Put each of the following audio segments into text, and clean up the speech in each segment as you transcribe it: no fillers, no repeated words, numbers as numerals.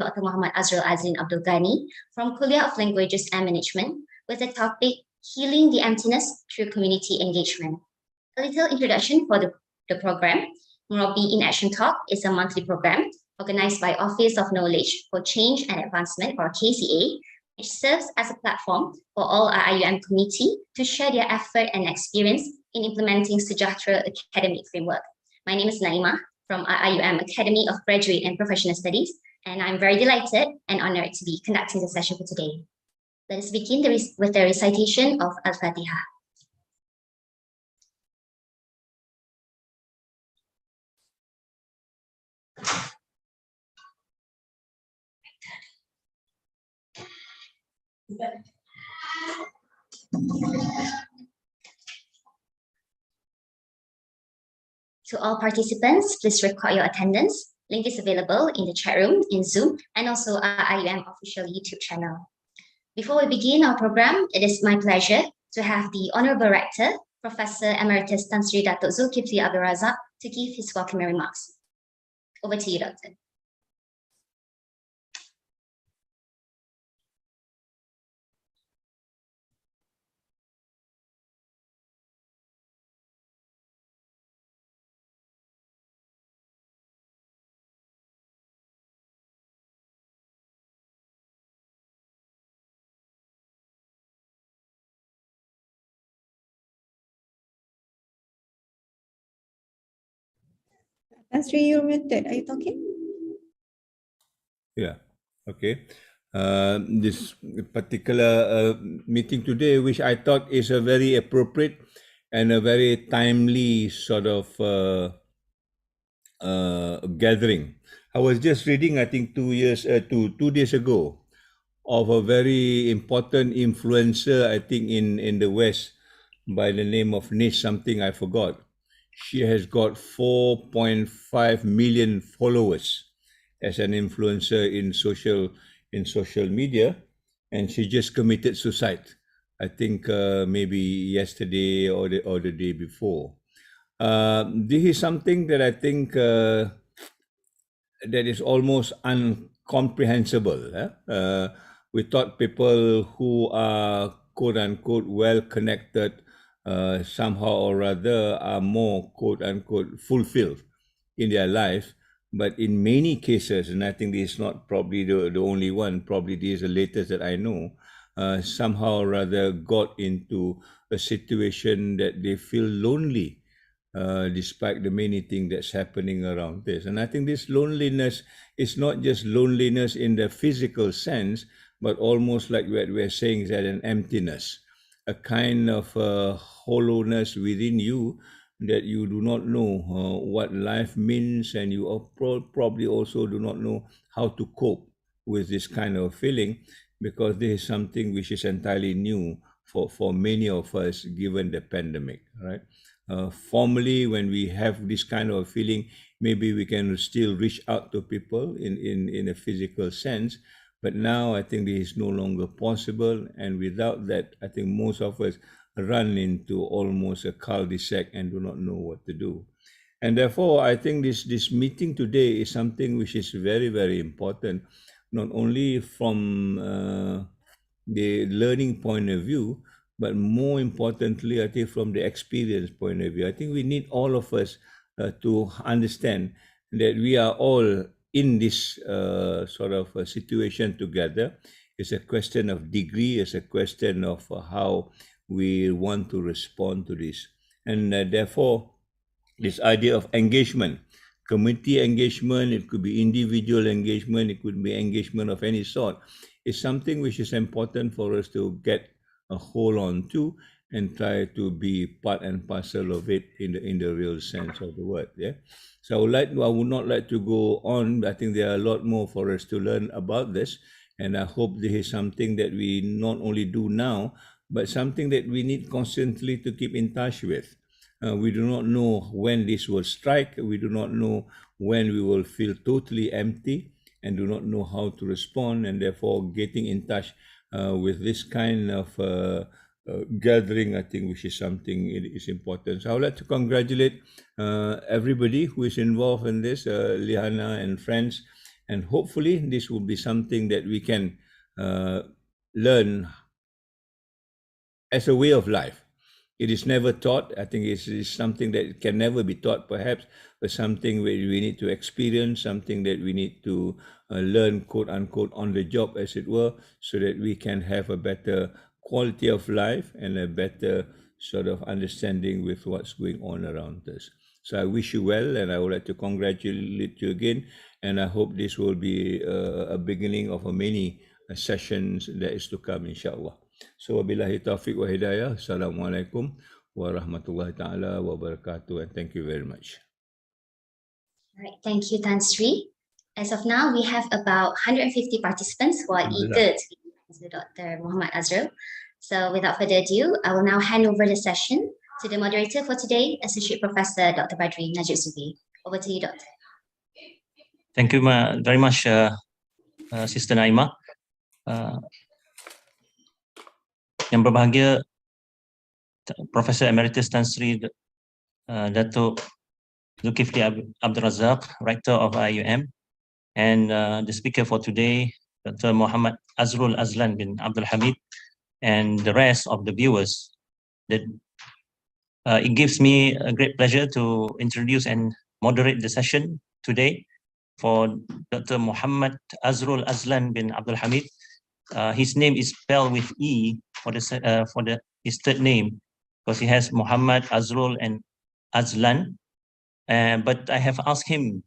Dr. Muhammad Azrul Azlen Abd from Kulliyyah of Languages and Management with the topic Healing the Emptiness Through Community Engagement. A little introduction for the program. Murabbi in Action Talk is a monthly program organized by Office of Knowledge for Change and Advancement, or KCA, which serves as a platform for all IIUM community to share their effort and experience in implementing Syriacare academic framework. My name is Naima from IIUM Academy of Graduate and Professional Studies, and I'm very delighted and honored to be conducting the session for today. Let us begin with the recitation of Al-Fatih. To all participants, please record your attendance. Link is available in the chat room, in Zoom, and also our IIUM official YouTube channel. Before we begin our program, it is my pleasure to have the Honorable Rector, Professor Emeritus Tan Sri Datuk Zulkifli Abdul Razak, to give his welcoming remarks. Over to you, Doctor. Sri, you're muted. Are you talking? Yeah. Okay. This particular meeting today, which I thought is a very appropriate and a very timely sort of gathering. I was just reading, I think 2 days ago, of a very important influencer, I think in the West, by the name of Niche something, I forgot. She has got 4.5 million followers as an influencer in social media, and she just committed suicide. I think maybe yesterday or the day before. This is something that I think that is almost incomprehensible. We thought people who are quote unquote well connected somehow or other are more quote unquote fulfilled in their life, but in many cases, and I think this is not probably the only one, probably this is the latest that I know, somehow or other got into a situation that they feel lonely despite the many things that's happening around this. And I think this loneliness is not just loneliness in the physical sense, but almost like what we're saying is that an emptiness, a kind of hollowness within you that you do not know what life means, and you probably also do not know how to cope with this kind of feeling, because this is something which is entirely new for many of us given the pandemic, right? Formerly, when we have this kind of feeling, maybe we can still reach out to people in a physical sense, but now I think this is no longer possible, and without that, I think most of us run into almost a cul-de-sac and do not know what to do. And therefore, I think this meeting today is something which is very, very important, not only from the learning point of view, but more importantly, I think from the experience point of view. I think we need all of us to understand that we are all in this sort of a situation together. It's a question of degree, it's a question of how we want to respond to this. And therefore, this idea of engagement, community engagement, it could be individual engagement, it could be engagement of any sort, is something which is important for us to get a hold on to and try to be part and parcel of it in the real sense of the word. Yeah. So I would not like to go on. I think there are a lot more for us to learn about this, and I hope this is something that we not only do now, but something that we need constantly to keep in touch with. We do not know when this will strike. We do not know when we will feel totally empty and do not know how to respond, and therefore getting in touch with this kind of gathering, I think, which is something is important. So I would like to congratulate everybody who is involved in this, Liana and friends, And hopefully this will be something that we can learn as a way of life. It is never taught. I think it is something that can never be taught, perhaps, but something where we need to experience, something that we need to learn, quote unquote, on the job, as it were, so that we can have a better quality of life and a better sort of understanding with what's going on around us. So I wish you well, and I would like to congratulate you again. And I hope this will be a beginning of a many sessions that is to come, inshallah. So wabillahi taufiq wa hidayah. Assalamualaikum warahmatullahi ta'ala wabarakatuh, and thank you very much. All right, thank you, Tan Sri. As of now, we have about 150 participants who are eager to listen to Dr. Muhammad Azrul. So without further ado, I will now hand over the session to the moderator for today, Associate Professor Dr. Badri Najib Zubir. Over to you, Doctor. Thank you very much, Sister Naima. Yang berbahagia Profesor Emeritus Tan Sri Datuk Zulkifli Abdul Razak, Rector of IIUM, and the speaker for today, Dr. Muhammad Azrul Azlen bin Abdul Hamid, and the rest of the viewers. That it gives me a great pleasure to introduce and moderate the session today for Dr. Muhammad Azrul Azlen bin Abdul Hamid. His name is spelled with E for his third name, because he has Muhammad, Azrul, and Azlan. But I have asked him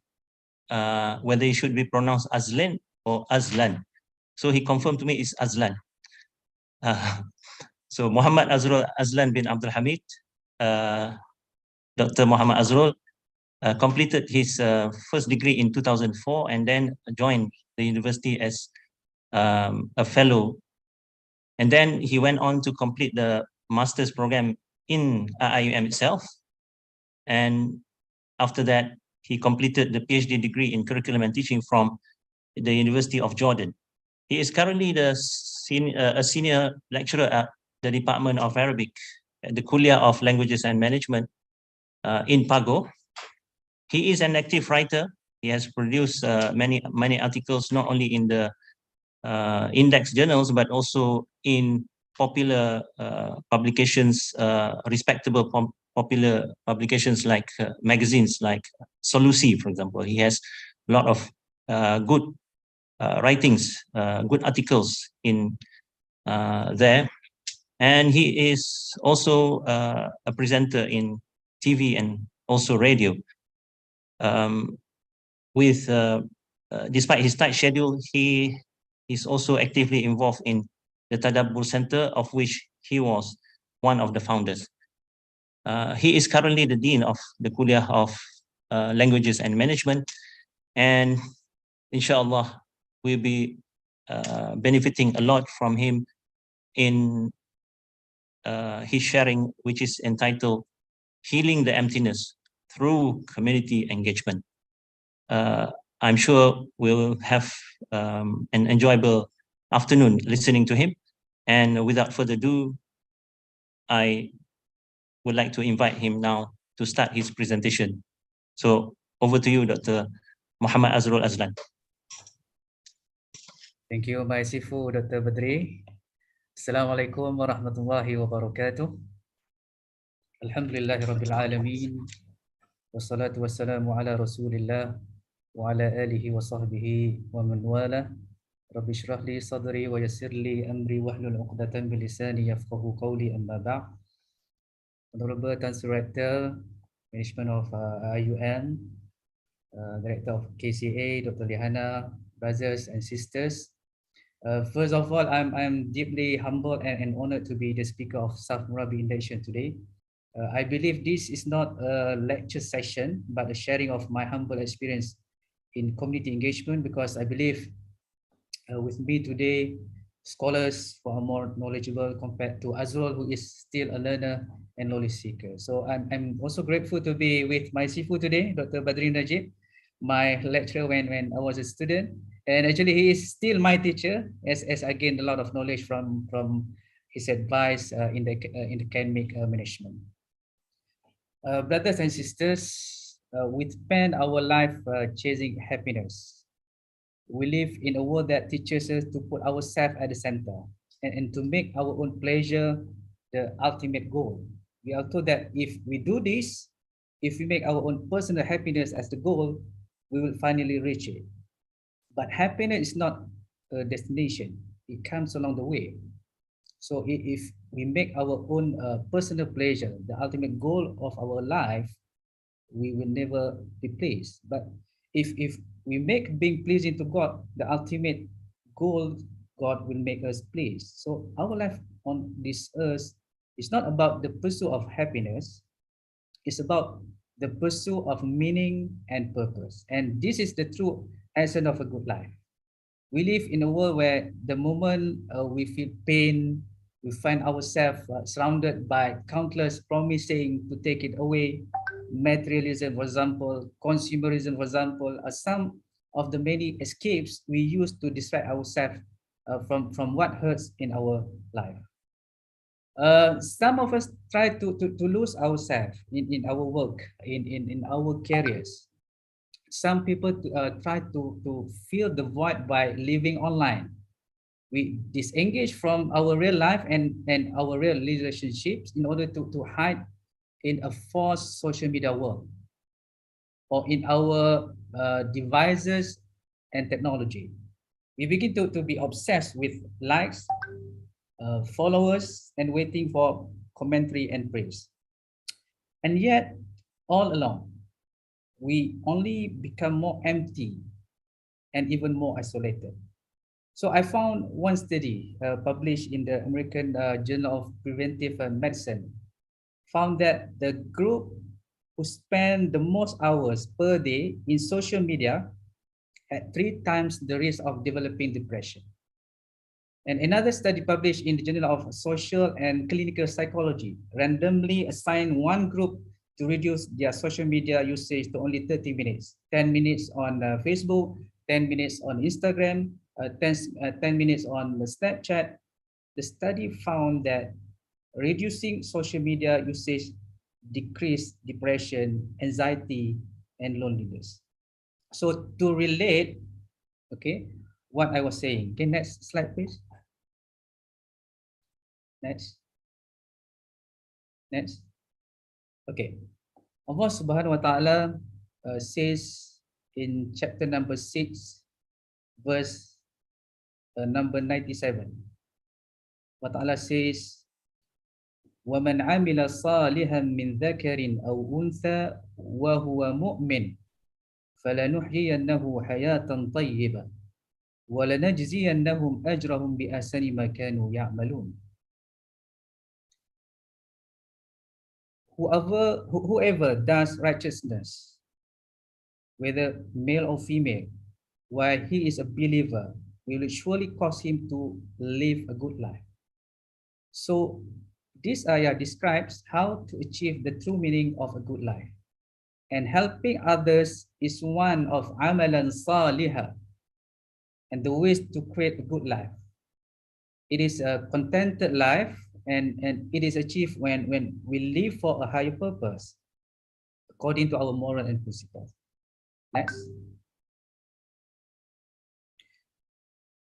whether it should be pronounced Azlen or Azlan. So he confirmed to me it's Azlan. So Muhammad Azrul Azlen bin Abdul Hamid, Dr. Muhammad Azrul completed his first degree in 2004 and then joined the university as a fellow. And then he went on to complete the master's program in IIUM itself. And after that, he completed the PhD degree in curriculum and teaching from the University of Jordan. He is currently a senior lecturer at the Department of Arabic at the Kulliyyah of Languages and Management in Pago. He is an active writer. He has produced many articles, not only in the index journals, but also in popular publications, respectable popular publications like magazines like Solusi, for example. He has a lot of good writings, good articles in there. And he is also a presenter in TV and also radio. Despite his tight schedule, he is also actively involved in the Tadabbur Center, of which he was one of the founders. He is currently the Dean of the Kulliyyah of Languages and Management, and inshallah, we'll be benefiting a lot from him in his sharing, which is entitled Healing the Emptiness Through Community Engagement. I'm sure we'll have an enjoyable afternoon listening to him. And without further ado, I would like to invite him now to start his presentation. So over to you, Dr. Muhammad Azrul Azlen. Thank you, my Sifu, Dr. Badri. Assalamualaikum warahmatullahi wabarakatuh. Alhamdulillahi Rabbil Alameen. Wassalatu wassalamu ala Rasulillah wa ala alihi wa sahbihi wa man wala. Rabbi shrah li sadri wa yassir li amri wahlul 'uqdatan min lisani yafqahu qawli, amma ba'd. Honorable Tan Sri Rector, Management of IIUM, Director of KCA, Dr. Lihana, brothers and sisters. First of all, I'm deeply humbled and honored to be the speaker of SAF Murabbi induction today. I believe this is not a lecture session, but a sharing of my humble experience in community engagement, because I believe with me today, scholars who are more knowledgeable compared to Azrul, who is still a learner and knowledge seeker. So I'm also grateful to be with my Sifu today, Dr. Badri Najib, my lecturer when I was a student. And actually, he is still my teacher, as I gained a lot of knowledge from his advice in the academic management. Brothers and sisters, we spend our life chasing happiness. We live in a world that teaches us to put ourselves at the center and to make our own pleasure the ultimate goal. We are told that if we do this, if we make our own personal happiness as the goal, we will finally reach it. But happiness is not a destination. It comes along the way. So if we make our own personal pleasure the ultimate goal of our life, we will never be pleased. But if we make being pleasing to God the ultimate goal, God will make us pleased. So our life on this earth is not about the pursuit of happiness. It's about the pursuit of meaning and purpose. And this is the true essence of a good life. We live in a world where the moment we feel pain, we find ourselves surrounded by countless promising to take it away. Materialism, for example, consumerism, for example, are some of the many escapes we use to distract ourselves from what hurts in our life. Some of us try to lose ourselves in our work, in our careers. Some people try to fill the void by living online. We disengage from our real life and our real relationships in order to hide in a false social media world or in our devices and technology. We begin to be obsessed with likes, followers, and waiting for commentary and praise. And yet, all along, we only become more empty and even more isolated. So I found one study published in the American Journal of Preventive Medicine found that the group who spend the most hours per day in social media had 3 times the risk of developing depression. And another study published in the Journal of Social and Clinical Psychology randomly assigned one group to reduce their social media usage to only 30 minutes, 10 minutes on Facebook, 10 minutes on Instagram, 10 minutes on Snapchat. The study found that reducing social media usage decreased depression, anxiety, and loneliness. So to relate, okay, what I was saying. Okay, next slide, please. Next. Next. Okay. Allah Subhanahu wa Ta'ala says in chapter number 6, verse number 97. Allah Ta'ala says, وَمَنْ عَمِلَ صَالِحًا مِنْ ذَكَرٍ أَوْ أُنْثَى وَهُوَ مُؤْمِنٌ فَلَنُحْيِيَنَّهُ حَيَاةً طَيِّبَةً وَلَنَجْزِيَنَّهُمْ أَجْرَهُمْ بِأَحْسَنِ مَا كَانُوا يَعْمَلُونَ. Whoever does righteousness, whether male or female, while he is a believer, we will surely cause him to live a good life. So this ayah describes how to achieve the true meaning of a good life. And helping others is one of amalan salihah and the ways to create a good life. It is a contented life and it is achieved when we live for a higher purpose according to our moral and principles. Next.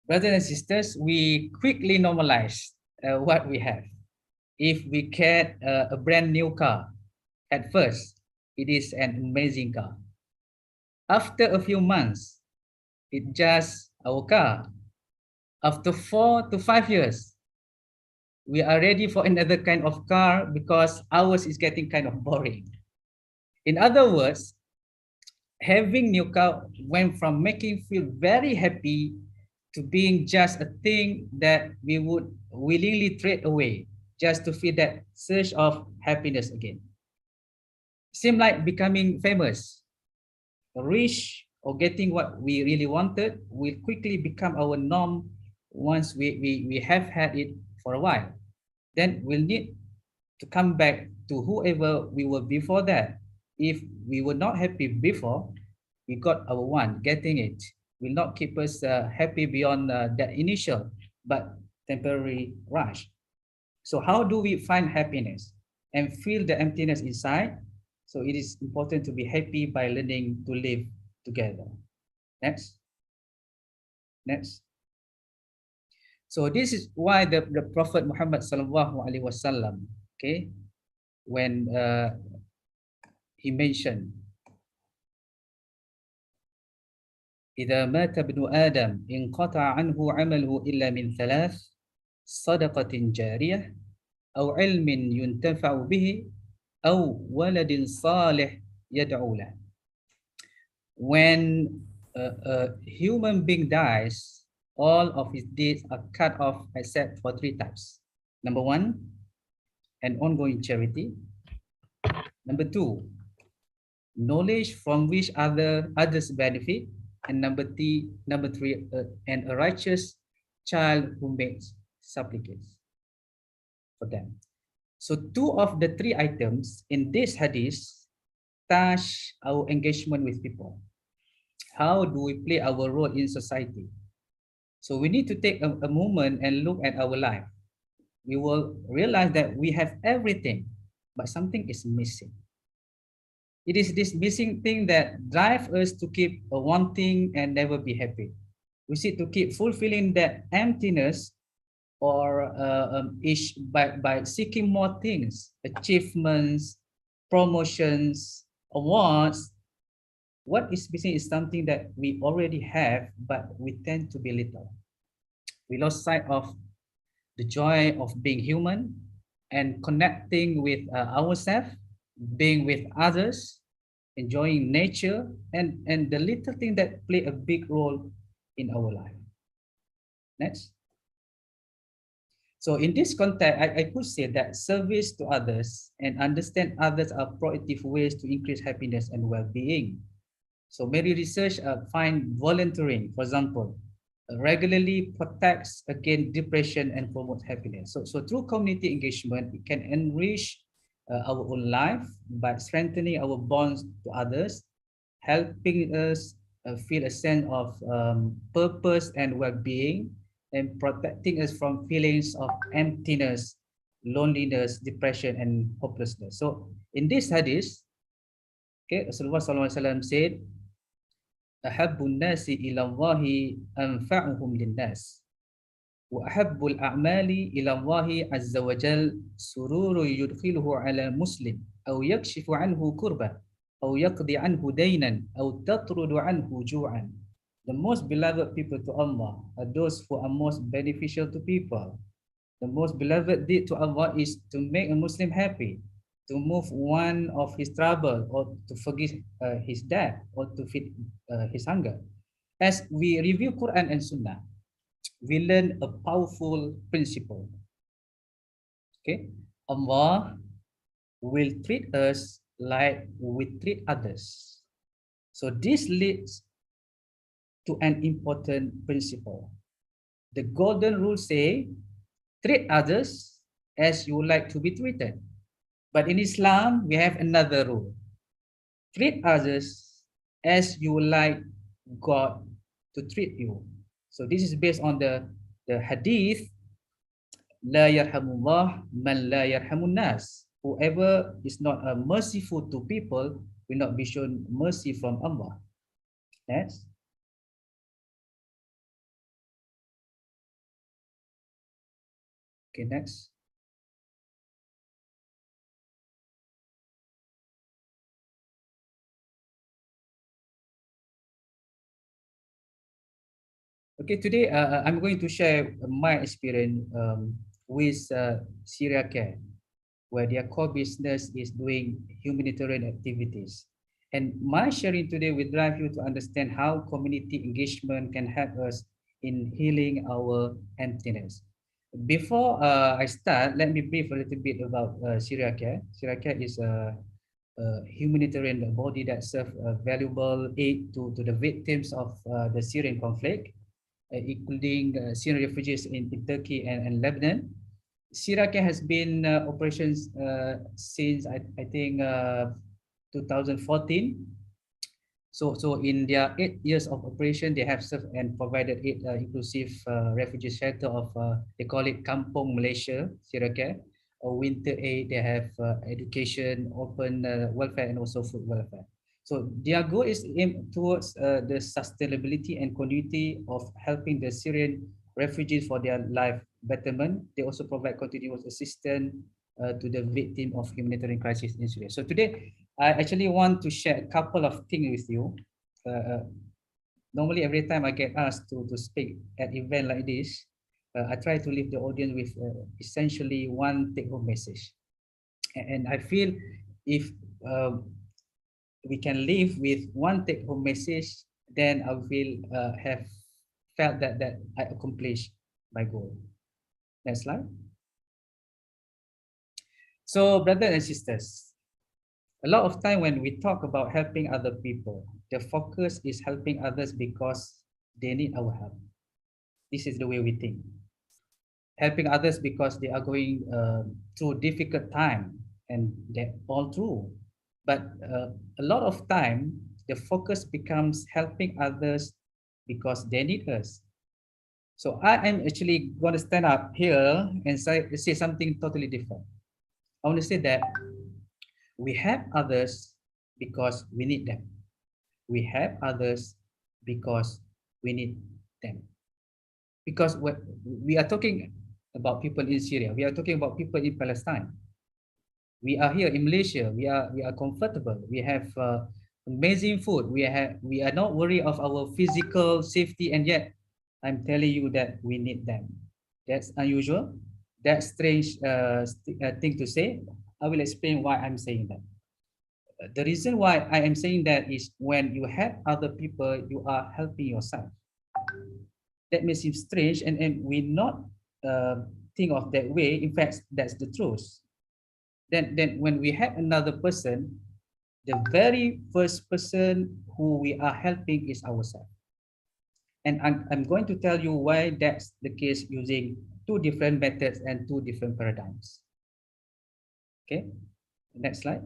Brothers and sisters, we quickly normalize what we have. If we get a brand new car, at first, it is an amazing car. After a few months, it's just our car. After 4 to 5 years, we are ready for another kind of car because ours is getting kind of boring. In other words, having new car went from making feel very happy to being just a thing that we would willingly trade away just to feel that surge of happiness again. Seemed like becoming famous, rich, or getting what we really wanted will quickly become our norm once we have had it for a while. Then we'll need to come back to whoever we were before that. If we were not happy before, we got our one. Getting it will not keep us happy beyond that initial but temporary rush. So how do we find happiness and feel the emptiness inside? So it is important to be happy by learning to live together. Next. Next. So this is why the Prophet Muhammad sallallahu alaihi wasallam, okay, when he mentioned, إذا مات ابن آدم انقطع عنه عمله إلا من ثلاث صدقة جارية أو علم ينتفع به أو ولد صالح يدعو له. When a human being dies, all of his deeds are cut off except for three types. Number one, an ongoing charity. Number two, knowledge from which others benefit. And number three, and a righteous child who makes supplications for them. So two of the three items in this hadith touch our engagement with people. How do we play our role in society? So we need to take a moment and look at our life. We will realize that we have everything, but something is missing. It is this missing thing that drives us to keep wanting and never be happy. We seek to keep fulfilling that emptiness or by seeking more things, achievements, promotions, awards. What is missing is something that we already have, but we tend to belittle. We lost sight of the joy of being human and connecting with ourselves, being with others, enjoying nature, and the little thing that play a big role in our life. Next. So in this context, I could say that service to others and understand others are proactive ways to increase happiness and well-being. So many research find volunteering, for example, regularly protects against depression and promotes happiness. So through community engagement, we can enrich our own life by strengthening our bonds to others, helping us feel a sense of purpose and well-being, and protecting us from feelings of emptiness, loneliness, depression, and hopelessness. So in this hadith, okay, Rasulullah SAW said, أحب الناس إلى الله أنفعهم للناس وأحب الأعمال إلى الله عز وجل سرور يدخله على مسلم أو يكشف عنه كربة أو يقضي عنه دينا أو تطرد عنه جوعا. The most beloved people to Allah are those who are most beneficial to people. The most beloved deed to Allah is to make a Muslim happy, to move one of his trouble, or to forgive his debt, or to feed his hunger. As we review Quran and Sunnah, we learn a powerful principle. Okay, Allah will treat us like we treat others. So this leads to an important principle. The golden rule say, treat others as you would like to be treated. But in Islam, we have another rule. Treat others as you would like God to treat you. So this is based on the hadith, La yarhamullah man la yarhamun nas. Whoever is not merciful to people will not be shown mercy from Allah. Next. Okay, next. Okay, today I'm going to share my experience with Syriacare, where their core business is doing humanitarian activities. And my sharing today will drive you to understand how community engagement can help us in healing our emptiness. Before I start, let me brief a little bit about Syriacare. Syriacare is a humanitarian body that serves valuable aid to the victims of the Syrian conflict, including Syrian refugees in Turkey and Lebanon. Syriacare has been operations since I think 2014. So in their 8 years of operation, they have served and provided 8 inclusive refugee shelter of they call it Kampung Malaysia, Syriacare, or winter aid. They have education, open welfare, and also food welfare. So their goal is aimed towards the sustainability and continuity of helping the Syrian refugees for their life betterment. They also provide continuous assistance to the victim of humanitarian crisis in Syria. So today, I actually want to share a couple of things with you. Normally, every time I get asked to speak at event like this, I try to leave the audience with essentially one take-home message. And I feel if we can live with one take-home message, then I will have felt that I accomplished my goal. Next slide. So, brothers and sisters, a lot of time when we talk about helping other people, the focus is helping others because they need our help. This is the way we think. Helping others because they are going through difficult time, and they're all true. But a lot of time, the focus becomes helping others because they need us. So I am actually going to stand up here and say something totally different. I want to say that we help others because we need them. We help others because we need them. Because we are talking about people in Syria, we are talking about people in Palestine. We are here in Malaysia. We are comfortable. We have amazing food. We are not worried of our physical safety, and yet I'm telling you that we need them. That's unusual. That's strange thing to say. I will explain why I'm saying that. The reason why I am saying that is when you help other people, you are helping yourself. That may seem strange, and we not think of that way. In fact, that's the truth. Then when we help another person, the very first person who we are helping is ourselves. And I'm going to tell you why that's the case using two different methods and two different paradigms. Okay, next slide.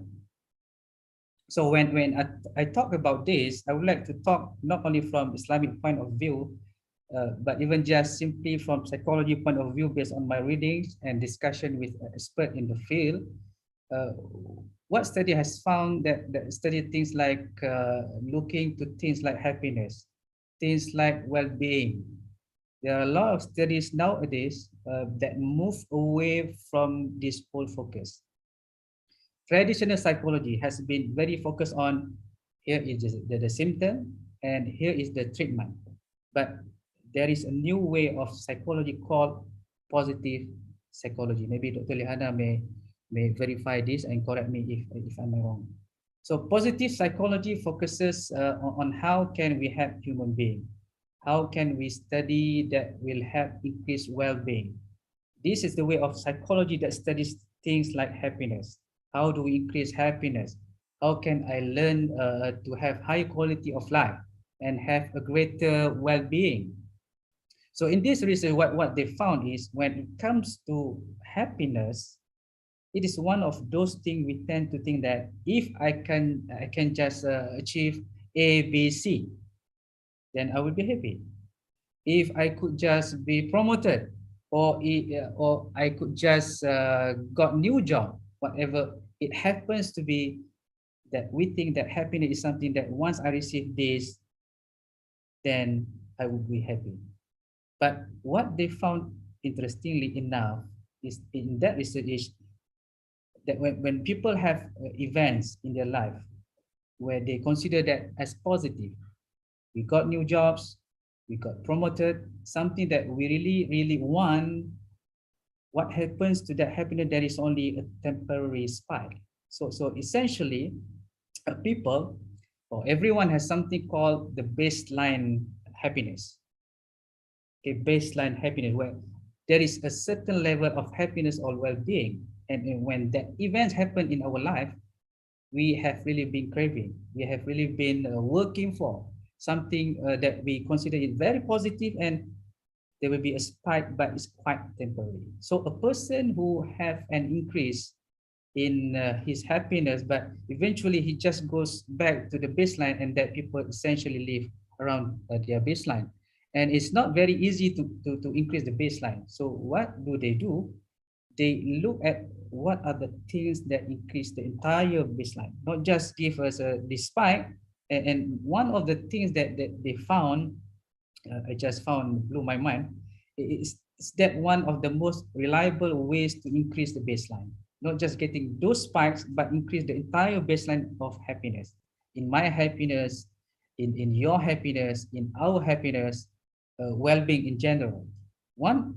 So when I talk about this, I would like to talk not only from Islamic point of view, but even just simply from psychology point of view based on my readings and discussion with experts in the field. What study has found that study things like looking to things like happiness, things like well-being. There are a lot of studies nowadays that move away from this whole focus. Traditional psychology has been very focused on here is the symptom and here is the treatment. But there is a new way of psychology called positive psychology. Maybe Dr. Lihana may verify this and correct me if I'm wrong. So positive psychology focuses on how can we help human being? How can we study that will help increase well-being? This is the way of psychology that studies things like happiness. How do we increase happiness? How can I learn to have high quality of life and have a greater well-being? So in this research, what they found is when it comes to happiness, it is one of those things we tend to think that if I can just achieve A, B, C, then I will be happy. If I could just be promoted, or I could just got new job, whatever it happens to be, that we think that happiness is something that once I receive this, then I will be happy. But what they found, interestingly enough, is in that research is that when people have events in their life where they consider that as positive, we got new jobs, we got promoted, something that we really want, what happens to that happiness? There is only a temporary spike. So essentially, people or everyone has something called the baseline happiness. A baseline happiness where there is a certain level of happiness or well-being. And when that events happen in our life, we have really been craving. We have really been working for something that we consider it very positive, and there will be a spike, but it's quite temporary. So a person who have an increase in his happiness, but eventually he just goes back to the baseline, and that people essentially live around their baseline. And it's not very easy to increase the baseline. So what do? they look at what are the things that increase the entire baseline, not just give us this spike. And one of the things that they found, I just found, blew my mind, is that one of the most reliable ways to increase the baseline, not just getting those spikes, but increase the entire baseline of happiness. In my happiness, in your happiness, in our happiness, well-being in general. One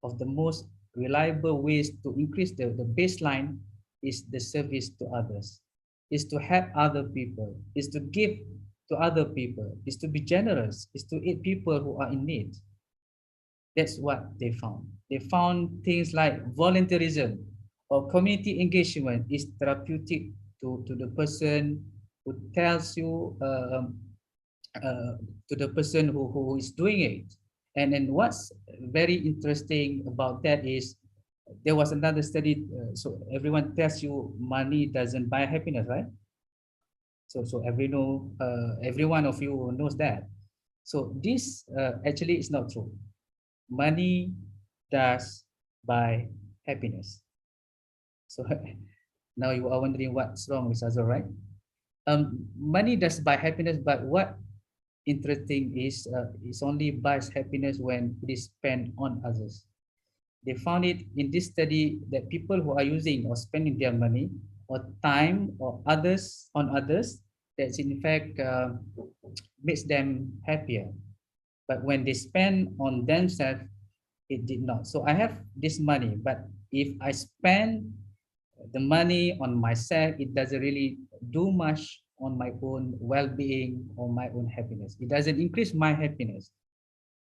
of the most reliable ways to increase the baseline is the service to others, is to help other people, is to give to other people, is to be generous, is to aid people who are in need. That's what they found. They found things like volunteerism or community engagement is therapeutic to the person who tells you, to the person who is doing it. And then what's very interesting about that is there was another study. So everyone tells you money doesn't buy happiness, right? So every one of you knows that. So this actually is not true. Money does buy happiness. So now you are wondering what's wrong with Azrul, right? Money does buy happiness, but what interesting is it only buys happiness when it is spent on others. They found it in this study that people who are using or spending their money or time or others on others, that's in fact makes them happier. But when they spend on themselves, it did not. So I have this money, but if I spend the money on myself, it doesn't really do much on my own well-being or my own happiness. It doesn't increase my happiness.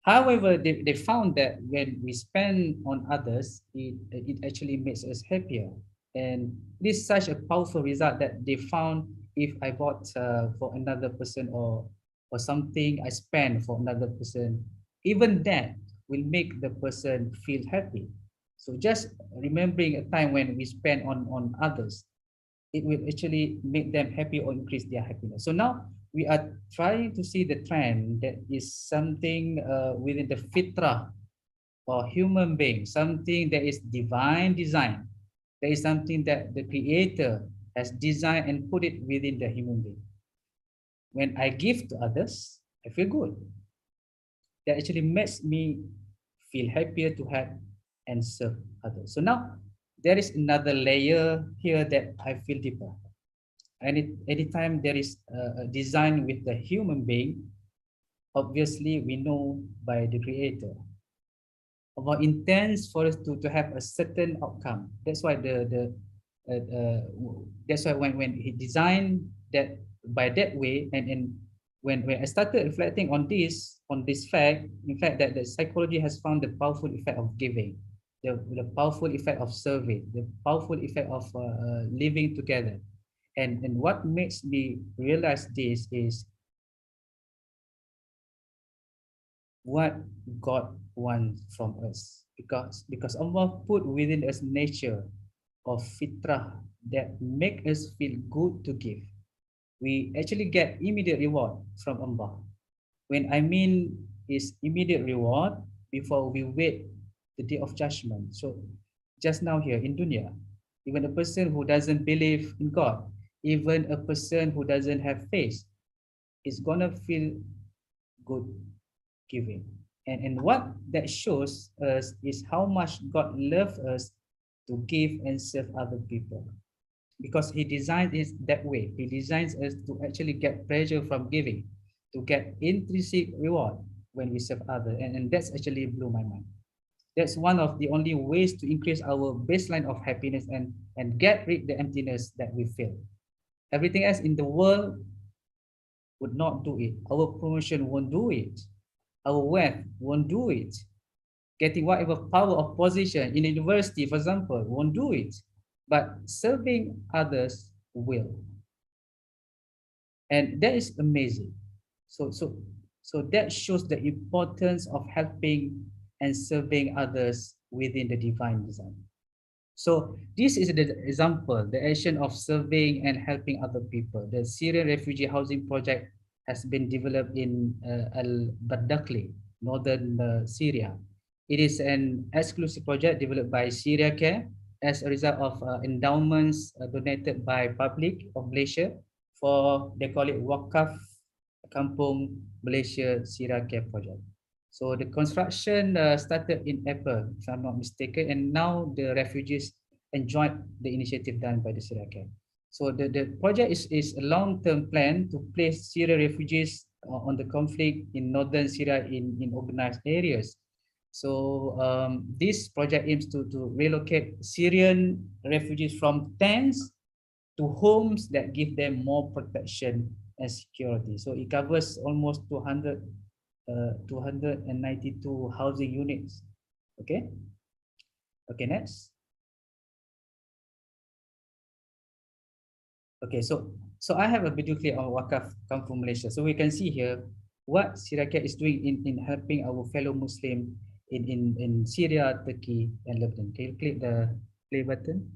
However, they found that when we spend on others, it actually makes us happier. And this is such a powerful result that they found if I bought for another person or something I spend for another person, even that will make the person feel happy. So just remembering a time when we spend on others, it will actually make them happy or increase their happiness. So now we are trying to see the trend that is something within the fitrah or human being, something that is divine design. There is something that the creator has designed and put it within the human being. When I give to others, I feel good. That actually makes me feel happier to help and serve others. So now there is another layer here that I feel deeper. And anytime there is a design with the human being, obviously we know by the creator. Our intents for us to have a certain outcome. That's why that's why when he designed that by that way, and when I started reflecting on this fact, in fact, that the psychology has found the powerful effect of giving, the powerful effect of serving, the powerful effect of living together. And what makes me realize this is what God wants from us, because Allah put within us nature of fitrah that make us feel good to give. We actually get immediate reward from Allah. When I mean is immediate reward, before we wait the day of judgment. So just now here in dunya, even a person who doesn't believe in God, even a person who doesn't have faith, is gonna feel good giving. And what that shows us is how much God loves us to give and serve other people. Because he designed it that way. He designs us to actually get pleasure from giving, to get intrinsic reward when we serve others. And that's actually blew my mind. That's one of the only ways to increase our baseline of happiness and get rid the emptiness that we feel. Everything else in the world would not do it. Our promotion won't do it. Our wealth won't do it. Getting whatever power of position in a university, for example, won't do it. But serving others will. And that is amazing. So that shows the importance of helping and serving others within the divine design. So this is the example, the action of serving and helping other people. The Syrian refugee housing project has been developed in Al-Badakli, northern Syria. It is an exclusive project developed by Syriacare as a result of endowments donated by public of Malaysia for, they call it Wakaf Kampung Malaysia Syriacare project. So the construction started in April, if I'm not mistaken, and now the refugees enjoyed the initiative done by the Syriacare. So the project is a long-term plan to place Syrian refugees on the conflict in northern Syria in organized areas. So this project aims to relocate Syrian refugees from tents to homes that give them more protection and security. So it covers almost 292 housing units. Okay. Okay, next. Okay, so I have a video clip on Wakaf Kampung Malaysia. So we can see here what Syriacare is doing in helping our fellow Muslim in Syria, Turkey, and Lebanon. Can you click the play button?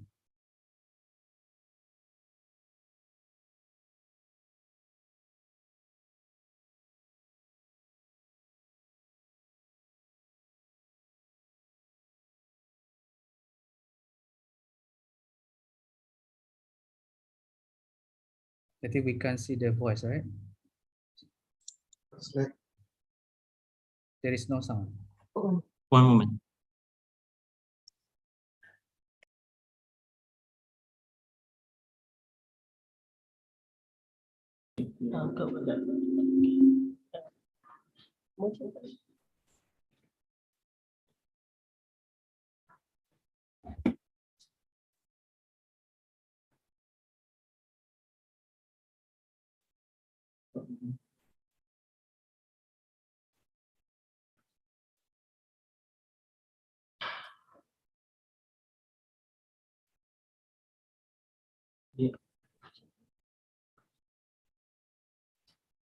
I think we can't see the voice, right? There is no sound. One moment.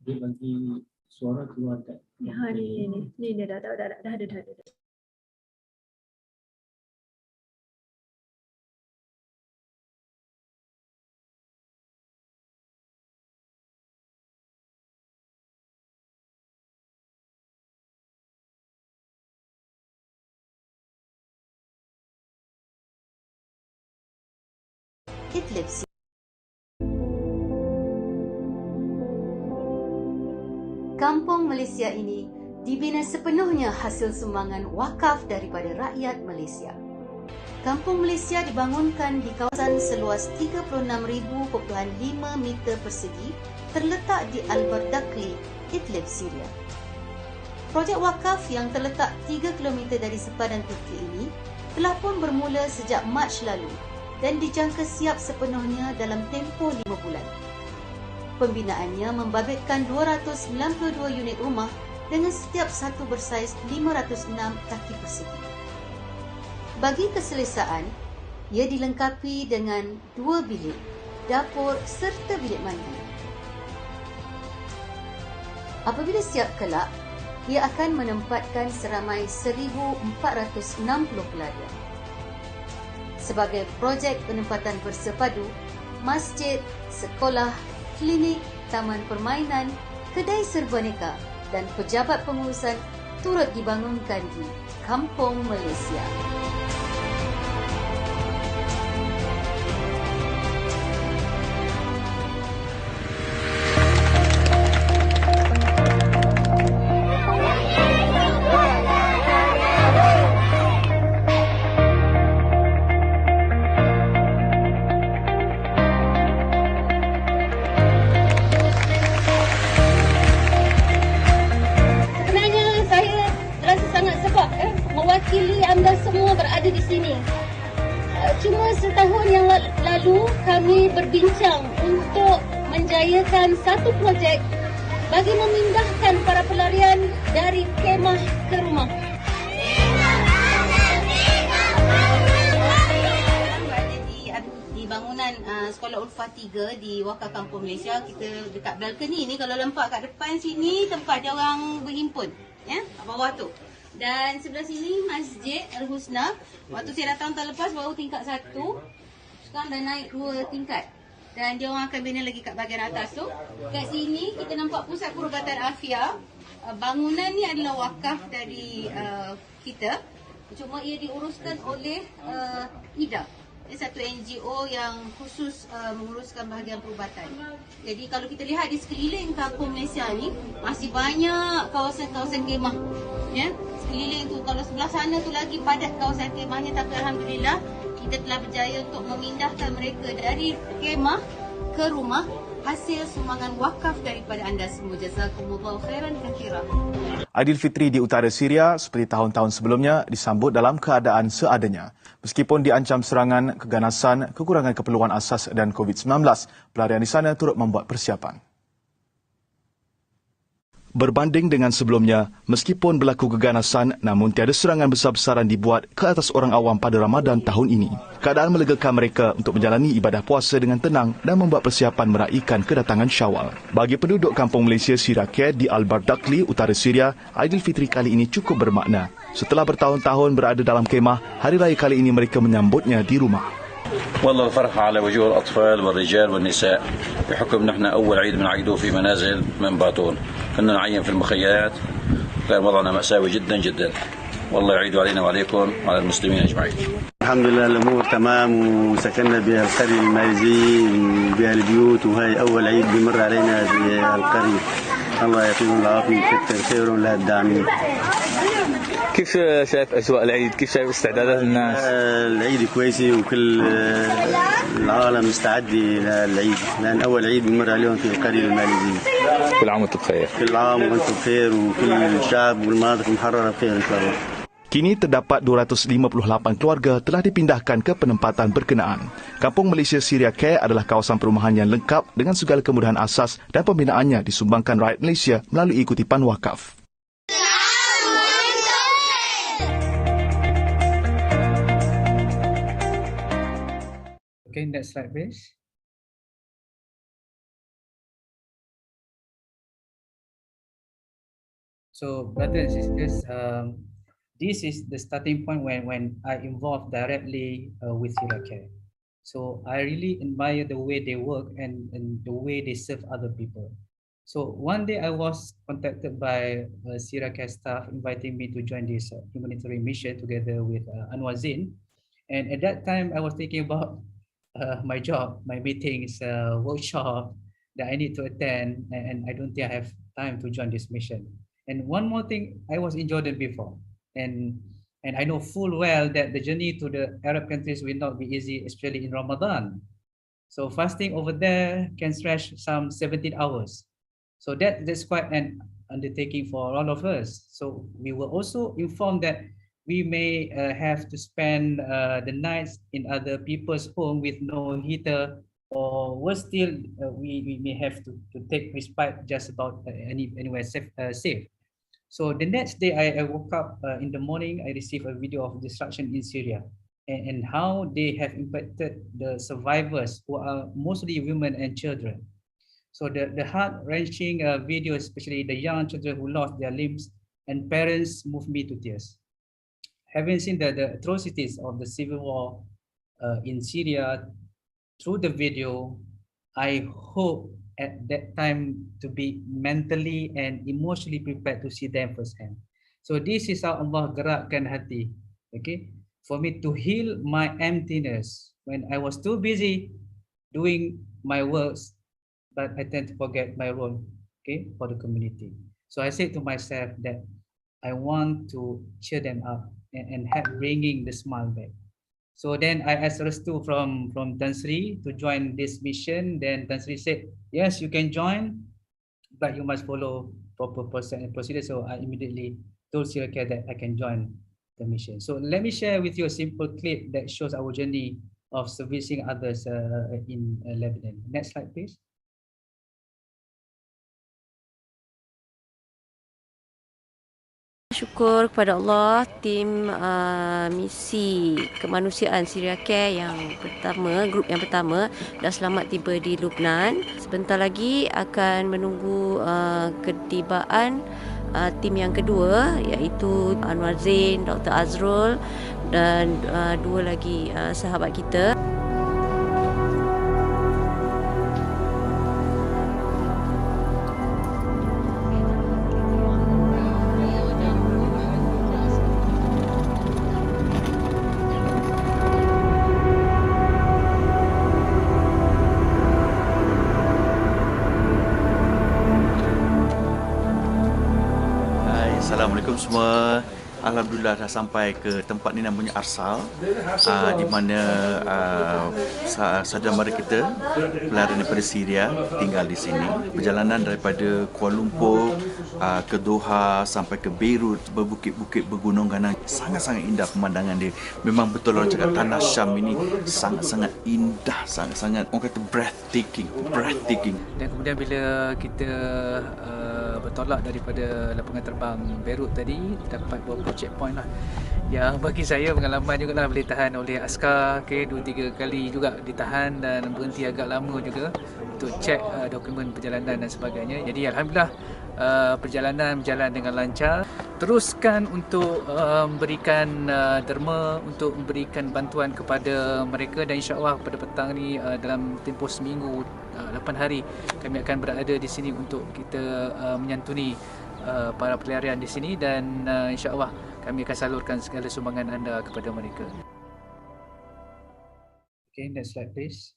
Dia bagi suara keluar kat. Ya, ni dah ada. Idlib. Kampung Malaysia ini dibina sepenuhnya hasil sumbangan wakaf daripada rakyat Malaysia. Kampung Malaysia dibangunkan di kawasan seluas 36,000.5 meter persegi terletak di Al-Bardakli, Idlib, Syria. Projek wakaf yang terletak 3 km dari sepadan Turki ini telah pun bermula sejak Mac lalu dan dijangka siap sepenuhnya dalam tempoh 5 bulan. Pembinaannya membabitkan 292 unit rumah dengan setiap satu bersaiz 506 kaki persegi. Bagi keselesaan, ia dilengkapi dengan 2 bilik, dapur serta bilik mandi. Apabila siap kelak, ia akan menempatkan seramai 1,460 pelarian. Sebagai projek penempatan bersepadu, masjid, sekolah, klinik, taman permainan, kedai serbaneka dan pejabat pengurusan turut dibangunkan di Kampung Malaysia. Mewakili anda semua berada di sini. Cuma setahun yang lalu kami berbincang untuk menjayakan satu projek bagi memindahkan para pelarian dari kemah ke rumah. Di bangunan Sekolah Al-Fatih di Wakaf Kampung Malaysia, kita dekat balkoni ni, kalau nampak kat depan sini tempat dia orang berhimpun, ya, kat bawah tu. Dan sebelah sini Masjid Al-Husna. Waktu saya datang tahun lepas baru tingkat 1. Sekarang dah naik 2 tingkat. Dan dia orang akan bina lagi kat bahagian atas tu. Kat sini kita nampak pusat perubatan Afia. bangunan ni adalah wakaf dari kita, cuma ia diuruskan oleh IDA, satu NGO yang khusus menguruskan bahagian perubatan. Jadi kalau kita lihat di sekeliling kampung Malaysia ni masih banyak kawasan-kawasan kemah, ya. Sekeliling tu, kalau sebelah sana tu lagi padat kawasan kemahnya, tapi alhamdulillah kita telah berjaya untuk memindahkan mereka dari kemah ke rumah hasil sumbangan wakaf daripada anda semua. Jazakumullahu khairan katsiran. Aidilfitri di utara Syria seperti tahun-tahun sebelumnya disambut dalam keadaan seadanya. Meskipun diancam serangan, keganasan, kekurangan keperluan asas dan COVID-19, pelarian di sana turut membuat persiapan. Berbanding dengan sebelumnya, meskipun berlaku keganasan, namun tiada serangan besar-besaran dibuat ke atas orang awam pada Ramadan tahun ini. Keadaan melegakan mereka untuk menjalani ibadah puasa dengan tenang dan membuat persiapan meraihkan kedatangan Syawal. Bagi penduduk kampung Malaysia Syriacare di Al-Bardakli, utara Syria, Aidilfitri kali ini cukup bermakna. Setelah bertahun-tahun berada dalam kemah, hari raya kali ini mereka menyambutnya di rumah. والله الفرحة على وجوه الأطفال والرجال والنساء بحكم نحن أول عيد بنعيده في منازل من باطون، كنا نعين في المخيمات، كان وضعنا مأساوي جدا جدا. والله يعيد علينا وعليكم وعلى المسلمين أجمعين. الحمد لله الأمور تمام، وسكننا بها القرية الماليزية بها البيوت، وهي أول عيد بمر علينا بالقرية. الله يعطيهم العافية ويكثر خيرهم للداعمين. كيف شايف أجواء العيد؟ كيف شايف استعدادات الناس؟ العيد كويسة وكل العالم مستعد للعيد، لأن أول عيد بمر عليهم في القرية الماليزية. كل عام وأنتم بخير. كل عام وأنتم بخير، وكل الشعب والمناطق المحررة بخير إن شاء الله. Kini terdapat 258 keluarga telah dipindahkan ke penempatan berkenaan. Kampung Malaysia Syriacare adalah kawasan perumahan yang lengkap dengan segala kemudahan asas dan pembinaannya disumbangkan rakyat Malaysia melalui kutipan wakaf. Okay, next slide please. So, brothers and sisters, this is the starting point when I involved directly with Syriacare. So I really admire the way they work and the way they serve other people. So one day I was contacted by Syriacare staff inviting me to join this humanitarian mission together with Anwar Zain. And at that time I was thinking about my job, my meetings, workshop that I need to attend, and I don't think I have time to join this mission. And one more thing, I was in Jordan before. And I know full well that the journey to the Arab countries will not be easy, especially in Ramadan. So fasting over there can stretch some 17 hours. So that's quite an undertaking for all of us. So we were also informed that we may have to spend the nights in other people's home with no heater, or worse still, we may have to take respite just about anywhere safe. So the next day I woke up in the morning, I received a video of destruction in Syria and how they have impacted the survivors, who are mostly women and children. So the heart-wrenching video, especially the young children who lost their limbs and parents, moved me to tears. Having seen the atrocities of the civil war in Syria through the video, I hope at that time to be mentally and emotionally prepared to see them firsthand. So this is how Allah gerakkan hati, okay, for me to heal my emptiness when I was too busy doing my works, but I tend to forget my role, okay, for the community. So I said to myself that I want to cheer them up and help bringing the smile back. So then I asked Restu from Tan Sri to join this mission. Then Tan Sri said, yes, you can join, but you must follow proper process and procedure. So I immediately told Syriacare that I can join the mission. So let me share with you a simple clip that shows our journey of servicing others in Lebanon. Next slide, please. Syukur kepada Allah, tim misi kemanusiaan Syriacare yang pertama, grup yang pertama dah selamat tiba di Lubnan. Sebentar lagi akan menunggu ketibaan tim yang kedua, iaitu Anwar Zain, Dr. Azrul dan dua lagi sahabat kita. Assalamualaikum semua. Alhamdulillah dah sampai ke tempat ni namanya Arsal, di mana saudara mara kita pelarian daripada Syria tinggal di sini. Perjalanan daripada Kuala Lumpur ke Doha sampai ke Beirut, berbukit-bukit, bergunung ganang, sangat-sangat indah pemandangan dia. Memang betul orang cakap tanah Syam ini sangat-sangat indah, sangat-sangat orang kata breathtaking. Dan kemudian bila kita bertolak daripada lapangan terbang Beirut tadi, dapat beberapa checkpoint lah yang bagi saya pengalaman juga lah, boleh tahan oleh askar, 2-3 kali juga ditahan dan berhenti agak lama juga untuk cek dokumen perjalanan dan sebagainya. Jadi Alhamdulillah perjalanan berjalan dengan lancar. Teruskan untuk memberikan derma, untuk memberikan bantuan kepada mereka, dan insyaAllah pada petang ni dalam tempoh seminggu 8 hari kami akan berada di sini untuk kita menyantuni para pelarian di sini, dan insyaAllah kami akan salurkan segala sumbangan anda kepada mereka. Okay, next slide please.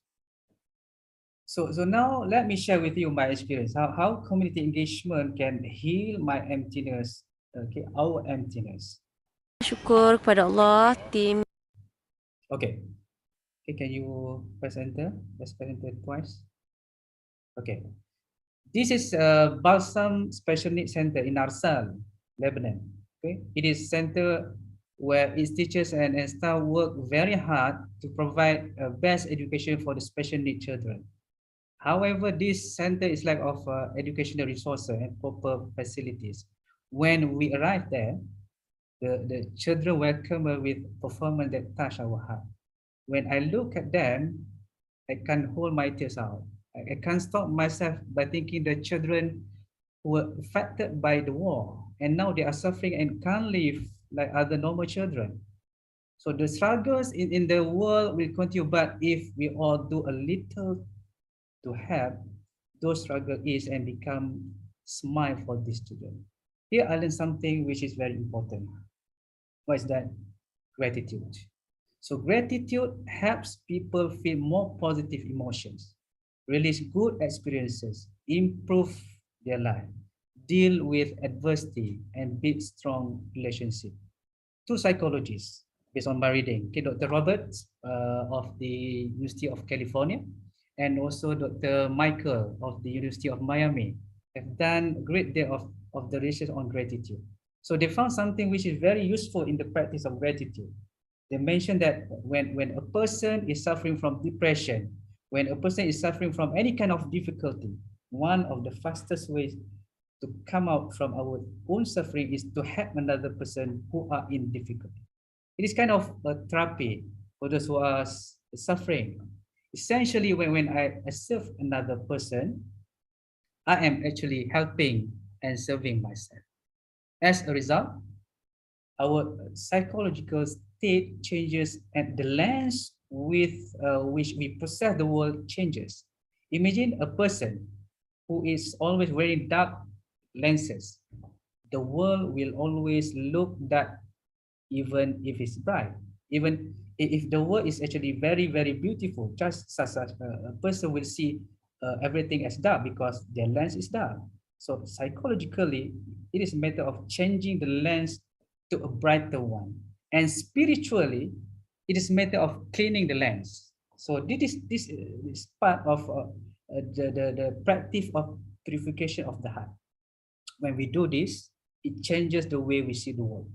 So now let me share with you my experience, how community engagement can heal my emptiness, okay, our emptiness. Syukur kepada Allah, tim. Okay, can you press enter? Let's press enter twice. Okay, this is Balsam Special Needs Center in Arsal, Lebanon. Okay, it is center where its teachers and staff work very hard to provide best education for the special needs children. However, this center is lack of educational resources and proper facilities. When we arrive there, the children welcome with performance that touch our heart. When I look at them, I can't hold my tears out. I can't stop myself by thinking the children were affected by the war and now they are suffering and can't live like other normal children. So the struggles in the world will continue, but if we all do a little to help, those struggles ease and become smile for these children. Here I learned something which is very important. What is that? Gratitude. So gratitude helps people feel more positive emotions, release good experiences, improve their life, deal with adversity, and build strong relationship. Two psychologists, based on my reading, okay, Dr. Roberts of the University of California, and also Dr. Michael of the University of Miami, have done a great deal of the research on gratitude. So they found something which is very useful in the practice of gratitude. They mentioned that when a person is suffering from depression, when a person is suffering from any kind of difficulty, one of the fastest ways to come out from our own suffering is to help another person who are in difficulty. It is kind of a therapy for those who are suffering. Essentially, when I serve another person, I am actually helping and serving myself. As a result, our psychological state changes and the lens with which we process the world changes. Imagine a person who is always wearing dark lenses. The world will always look dark even if it's bright. Even if the world is actually very, very beautiful, just such a person will see everything as dark because their lens is dark. So psychologically, it is a matter of changing the lens to a brighter one. And spiritually, it is a matter of cleaning the lens. So this is part of the practice of purification of the heart. When we do this, it changes the way we see the world.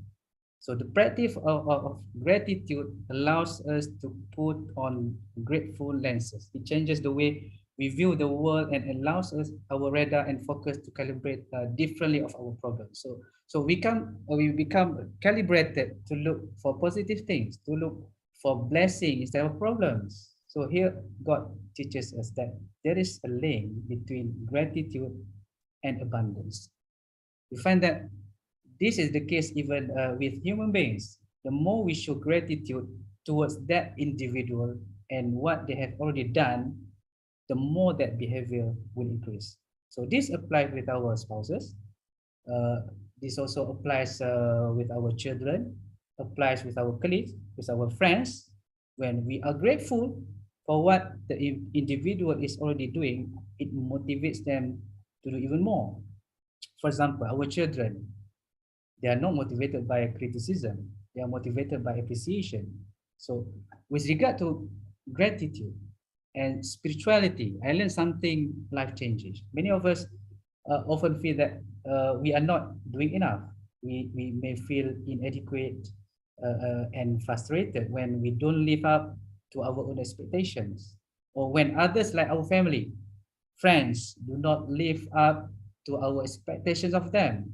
So the practice of gratitude allows us to put on grateful lenses. It changes the way we view the world and allows us our radar and focus to calibrate differently of our problems. So we become calibrated to look for positive things, to look for blessing instead of problems. So here God teaches us that there is a link between gratitude and abundance. We find that this is the case even with human beings. The more we show gratitude towards that individual and what they have already done, the more that behavior will increase. So this applies with our spouses. This also applies with our children, applies with our colleagues, with our friends. When we are grateful for what the individual is already doing, it motivates them to do even more. For example, our children, They are not motivated by criticism. They are motivated by appreciation. So with regard to gratitude and spirituality, I learned something life-changing. Many of us often feel that we are not doing enough. We may feel inadequate and frustrated when we don't live up to our own expectations, or when others, like our family, friends, do not live up to our expectations of them.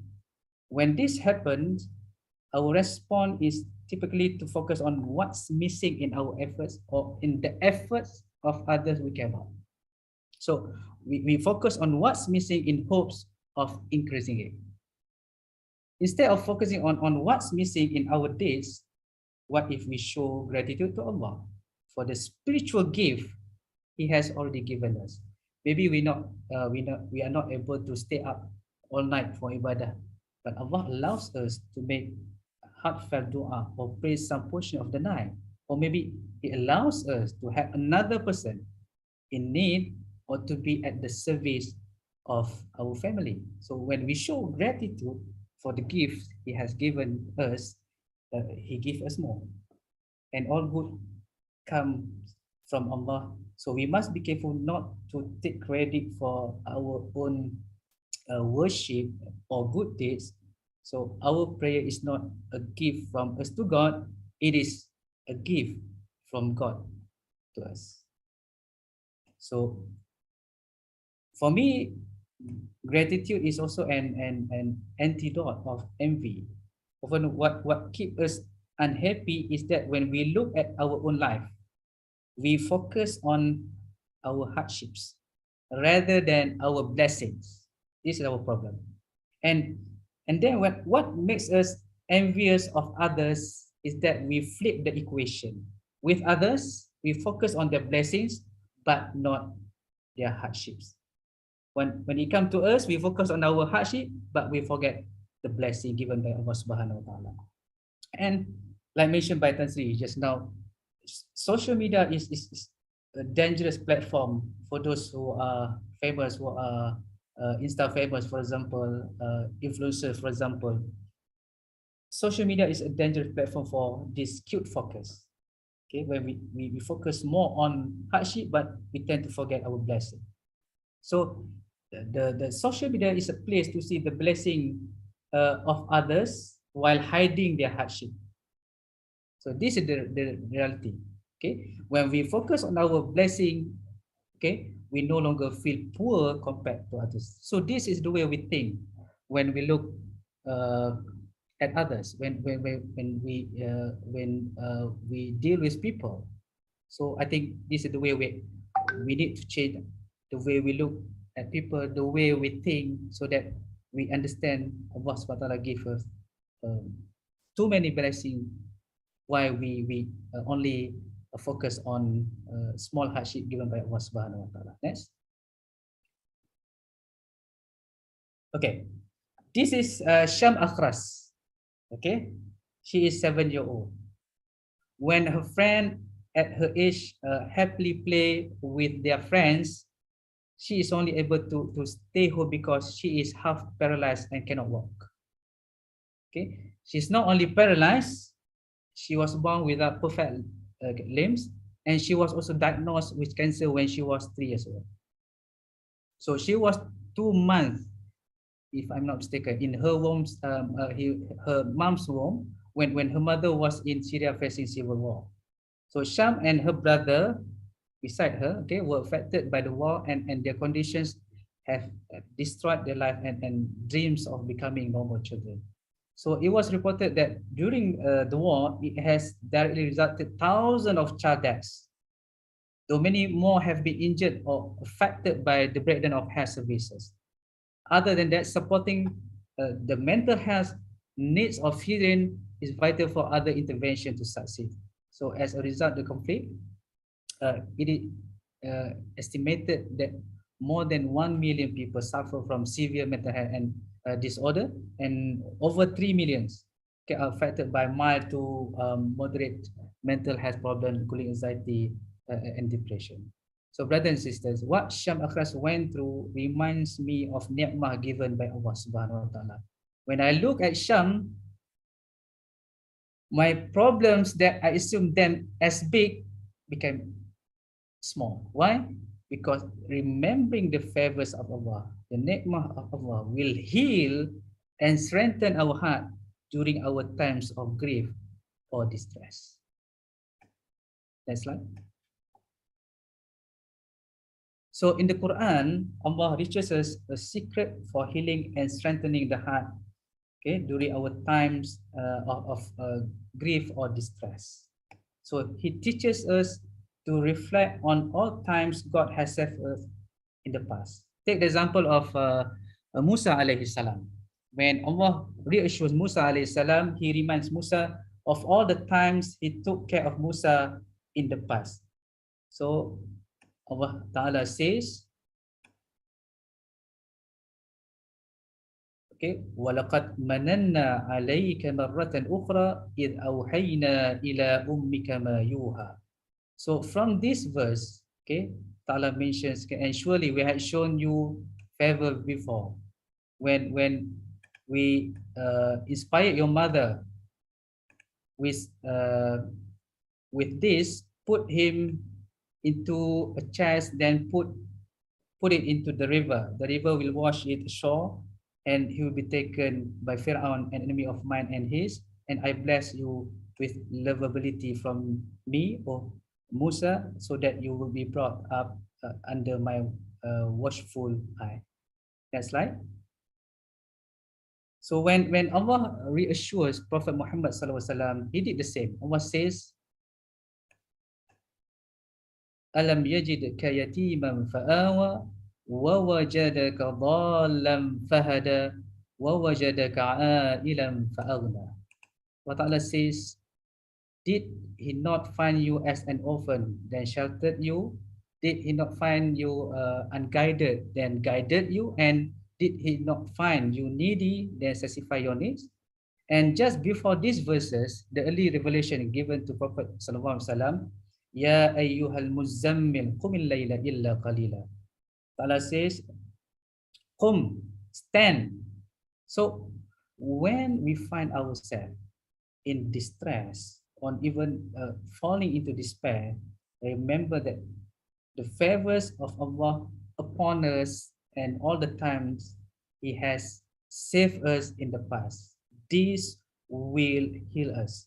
When this happens, our response is typically to focus on what's missing in our efforts or in the efforts of others we care about. So we focus on what's missing in hopes of increasing it. Instead of focusing on what's missing in our deeds, what if we show gratitude to Allah for the spiritual gift He has already given us? Maybe we are not able to stay up all night for ibadah, but Allah allows us to make heartfelt dua or pray some portion of the night, or maybe He allows us to have another person in need or to be at the service of our family. So when we show gratitude for the gift He has given us, He gives us more, and all good comes from Allah. So we must be careful not to take credit for our own worship or good deeds. So our prayer is not a gift from us to God, it is a gift from God to us. So for me, gratitude is also an antidote of envy. Often what keeps us unhappy is that when we look at our own life, we focus on our hardships rather than our blessings. This is our problem. And then what makes us envious of others is that we flip the equation. With others, we focus on their blessings, but not their hardships. When it comes to us, we focus on our hardship, but we forget the blessing given by Allah Subhanahu wa Ta'ala. And like mentioned by Tan Sri just now, social media is a dangerous platform for those who are famous, who are Insta famous, for example, influencers, for example. Social media is a dangerous platform for this cute focus. Okay, where we focus more on hardship, but we tend to forget our blessing. So the social media is a place to see the blessing of others while hiding their hardship. So this is the reality. Okay, when we focus on our blessing, okay, we no longer feel poor compared to others. So this is the way we think when we look at others, when we deal with people. So I think this is the way we need to change the way we look at people, the way we think, so that we understand Allah Subhanahu wa Ta'ala give us too many blessings, why we only focus on small hardship given by Allah Subhanahu wa Ta'ala. Next. Okay, this is Sham Akhras. Okay, she is 7-year-old. When her friend at her age happily play with their friends, she is only able to stay home because she is half paralyzed and cannot walk. Okay, she's not only paralyzed, she was born without perfect limbs, and she was also diagnosed with cancer when she was 3 years old. So she was 2 months, if I'm not mistaken, in her womb's, her mom's womb when her mother was in Syria facing civil war. So Sham and her brother beside her, okay, were affected by the war, and their conditions have destroyed their life and dreams of becoming normal children. So it was reported that during the war, it has directly resulted thousands of child deaths, though many more have been injured or affected by the breakdown of health services. Other than that, supporting the mental health needs of children is vital for other intervention to succeed. So as a result of the conflict, it is estimated that more than 1 million people suffer from severe mental health and disorder, and over 3 million are affected by mild to moderate mental health problems, including anxiety and depression. So brothers and sisters, what Sham Akhras went through reminds me of ni'mah given by Allah Subhanahu wa Ta'ala. When I look at Sham, my problems that I assumed them as big became small. Why? Because remembering the favors of Allah, the ni'mah of Allah will heal and strengthen our heart during our times of grief or distress. Next slide. So in the Quran, Allah teaches us a secret for healing and strengthening the heart, okay, during our times of grief or distress. So He teaches us to reflect on all times God has saved us in the past. Take the example of Musa alayhi salam. When Allah reassures Musa alayhi salam, He reminds Musa of all the times He took care of Musa in the past. So Allah Ta'ala says, okay, وَلَقَدْ مَنَنَّا عَلَيْكَ مَرَّةً أُخْرَى إِذْ أَوْحَيْنَا إِلَى أُمِّكَ مَا يُوحَى. So from this verse, okay, Ta'ala mentions, and surely we had shown you favor before, when we inspired your mother with this, put him into a chest, then put it into the river. The river will wash it ashore, and he will be taken by Fir'aun, an enemy of mine and his, and I bless you with lovability from me, or Musa, so that you will be brought up under my watchful eye. Next slide. So when Allah reassures Prophet Muhammad SAW, he did the same. Allah says, Alam yajidka yatiman fa'awa wa wajadaka dhallan fahada wa wajadaka a'ilan fa'aghna. Allah Ta'ala says, did He not find you as an orphan, then sheltered you? Did He not find you unguided, then guided you? And did He not find you needy, then satisfy your needs? And just before these verses, the early revelation given to Prophet Sallallahu Alaihi Wasallam, Ya ayyuhal muzammil qumil layla illa qalila. Allah says, Qum, stand. So when we find ourselves in distress, or even falling into despair, remember that the favors of Allah upon us and all the times He has saved us in the past, this will heal us.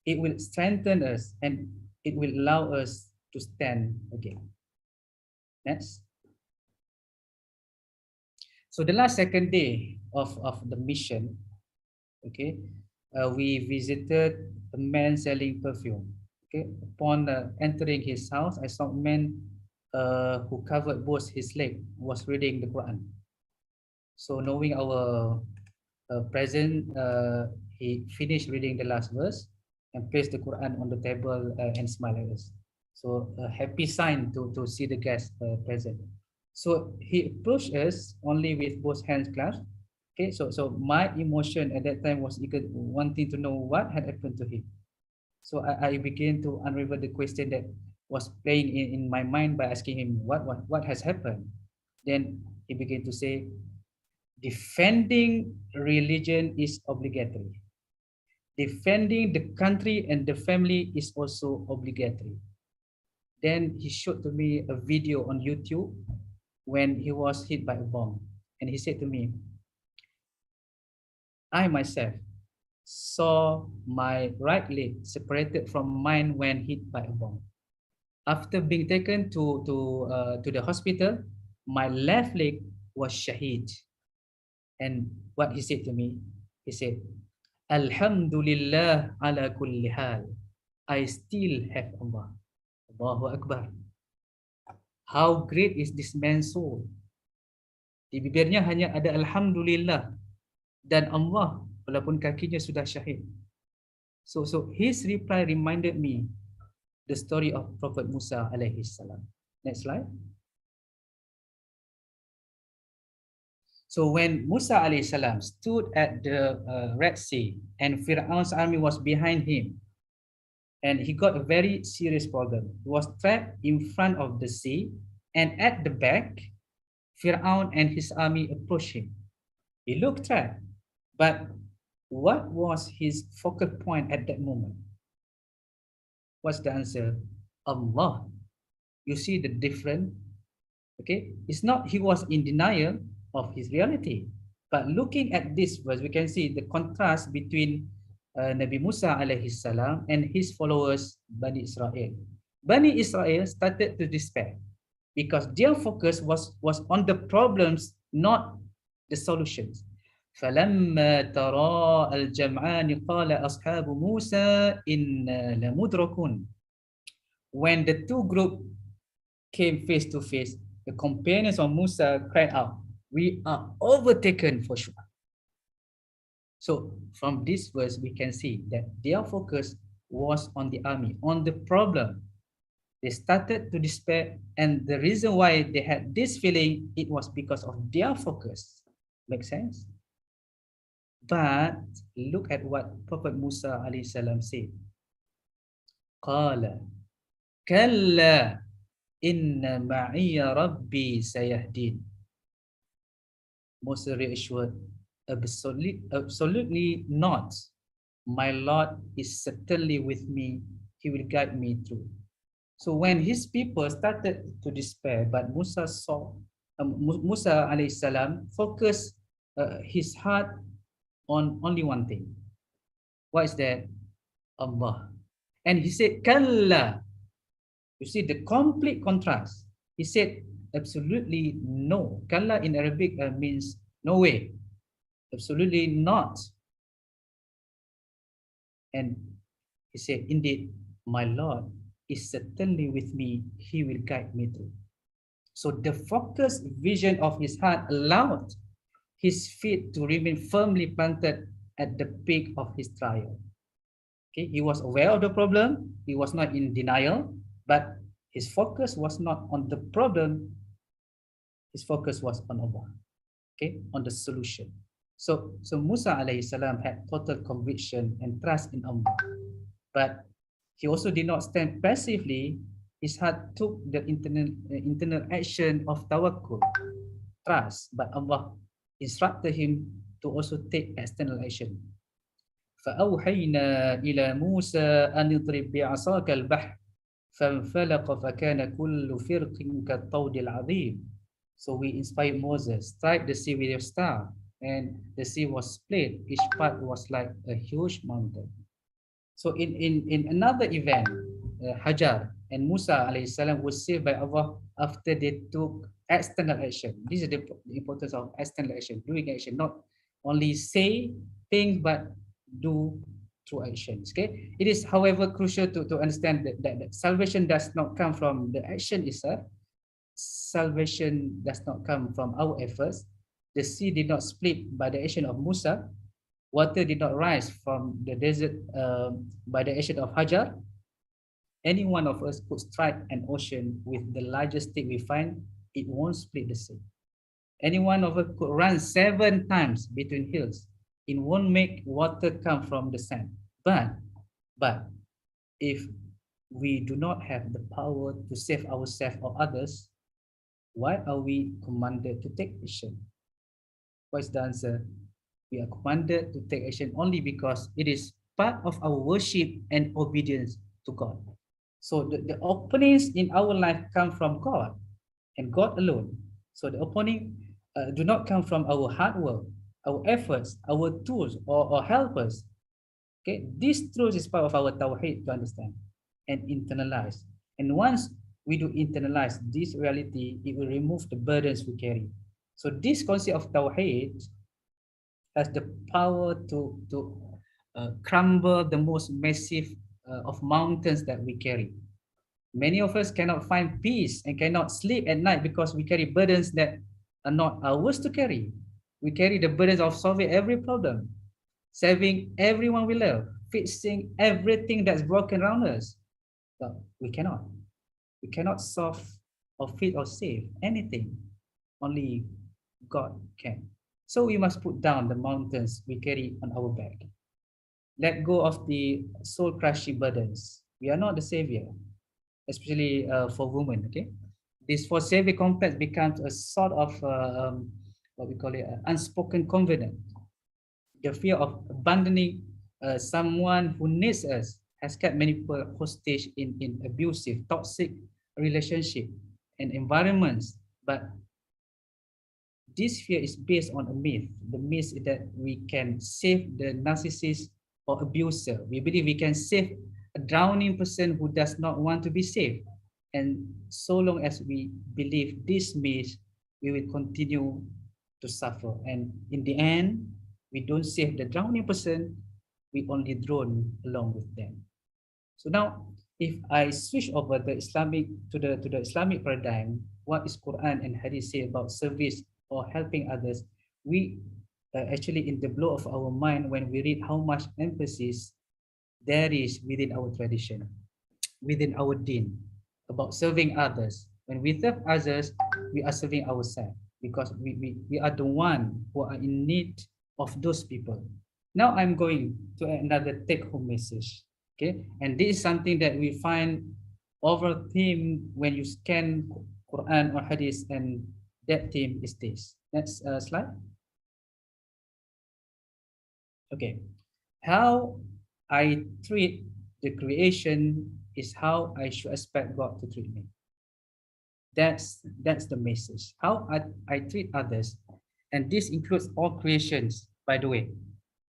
It will strengthen us, and it will allow us to stand again. Next. So the last second day of the mission, okay, we visited a man selling perfume. Okay, upon entering his house, I saw a man who covered both his legs, was reading the Quran. So knowing our present, he finished reading the last verse and placed the Quran on the table and smiled at us. So a happy sign to see the guests present. So he approached us only with both hands clasped. Okay, so my emotion at that time was eager, wanting to know what had happened to him. So I began to unravel the question that was playing in my mind by asking him what has happened. Then he began to say, defending religion is obligatory. Defending the country and the family is also obligatory. Then he showed to me a video on YouTube when he was hit by a bomb. And he said to me, I myself saw my right leg separated from mine when hit by a bomb. After being taken to the hospital, my left leg was shaheed. And what he said to me, he said, Alhamdulillah ala kulli hal. I still have Allah. Allahu Akbar. How great is this man's soul? Di bibirnya hanya ada Alhamdulillah dan Allah walaupun kakinya sudah syahid. So his reply reminded me the story of Prophet Musa alaihi salam. Next slide. So when Musa alayhi salam stood at the Red Sea and Fir'aun's army was behind him, and he got a very serious problem. He was trapped in front of the sea, and at the back, Fir'aun and his army approached him. He looked trapped, But what was his focal point at that moment? What's the answer? Allah. You see the difference? Okay, it's not he was in denial of his reality, but looking at this verse, we can see the contrast between Nabi Musa alayhi salam and his followers, Bani Israel. Bani Israel started to despair because their focus was on the problems, not the solutions. فَلَمَّا تَرَاءَ الْجَمْعَانِ قَالَ أَصْحَابُ مُوسَى إِنَّا لَمُدْرَكُونَ. When the two groups came face to face, the companions of Musa cried out, "We are overtaken for sure." So from this verse, we can see that their focus was on the army, on the problem. They started to despair, and the reason why they had this feeling, it was because of their focus. Make sense? But look at what Prophet Musa alayhi salam said. Qala kalla inna ma'iya rabbi sayahdin. Musa reassured, absolutely not. My Lord is certainly with me. He will guide me through. So when his people started to despair, but Musa alayhi salam focused his heart on only one thing. What is that? Allah. And he said, Kalla. You see the complete contrast. He said, absolutely no. Kalla in Arabic means no way. Absolutely not. And he said, indeed, my Lord is certainly with me. He will guide me through. So the focused vision of his heart allowed his feet to remain firmly planted at the peak of his trial. Okay, he was aware of the problem. He was not in denial, but his focus was not on the problem. His focus was on Allah. Okay, on the solution. So Musa alayhi salam had total conviction and trust in Allah, but he also did not stand passively. His heart took the internal action of tawakkul, trust, but Allah instructed him to also take external action. فأوحينا إلى موسى أن اضرب بعصاك البحر فانفلق فكان كل فرق كالطود العظيم. So we inspired Moses, strike the sea with your staff, and the sea was split. Each part was like a huge mountain. So in another event, Hajar and Musa alayhi salam was saved by Allah after they took external action. This is the importance of external action, doing action, not only say things but do through actions. Okay, it is, however, crucial to understand that salvation does not come from the action itself. Salvation does not come from our efforts. The sea did not split by the action of Musa. Water did not rise from the desert by the action of Hajar. Any one of us could strike an ocean with the largest stick we find, it won't split the sea. Any one of us could run 7 times between hills, it won't make water come from the sand. But if we do not have the power to save ourselves or others, why are we commanded to take action? What's the answer? We are commanded to take action only because it is part of our worship and obedience to God. So the openings in our life come from God and God alone. So the opening do not come from our hard work, our efforts, our tools or helpers. Okay, this truth is part of our tawheed to understand and internalize. And once we do internalize this reality, it will remove the burdens we carry. So this concept of tawheed has the power to crumble the most massive of mountains that we carry. Many of us cannot find peace and cannot sleep at night because we carry burdens that are not ours to carry. We carry the burdens of solving every problem, saving everyone we love, fixing everything that's broken around us. But we cannot. We cannot solve or fix or save anything. Only God can. So we must put down the mountains we carry on our back. Let go of the soul-crushing burdens. We are not the savior, especially for women. Okay, this for savior complex becomes a sort of what we call it, unspoken covenant. The fear of abandoning someone who needs us has kept many people hostage in abusive, toxic relationship and environments. But this fear is based on a myth. The myth is that we can save the narcissist or abuser. We believe we can save a drowning person who does not want to be saved. And so long as we believe this myth, we will continue to suffer. And in the end, we don't save the drowning person, we only drown along with them. So now, if I switch over the Islamic to the Islamic paradigm, what is Quran and Hadith say about service or helping others? We actually in the blow of our mind when we read how much emphasis there is within our tradition, within our deen, about serving others. When we serve others, we are serving ourselves because we are the one who are in need of those people. Now I'm going to another take-home message. Okay, and this is something that we find over theme when you scan Quran or Hadith, and that theme is this. Next slide. Okay, how I treat the creation is how I should expect God to treat me. That's the message. How I treat others, and this includes all creations. By the way,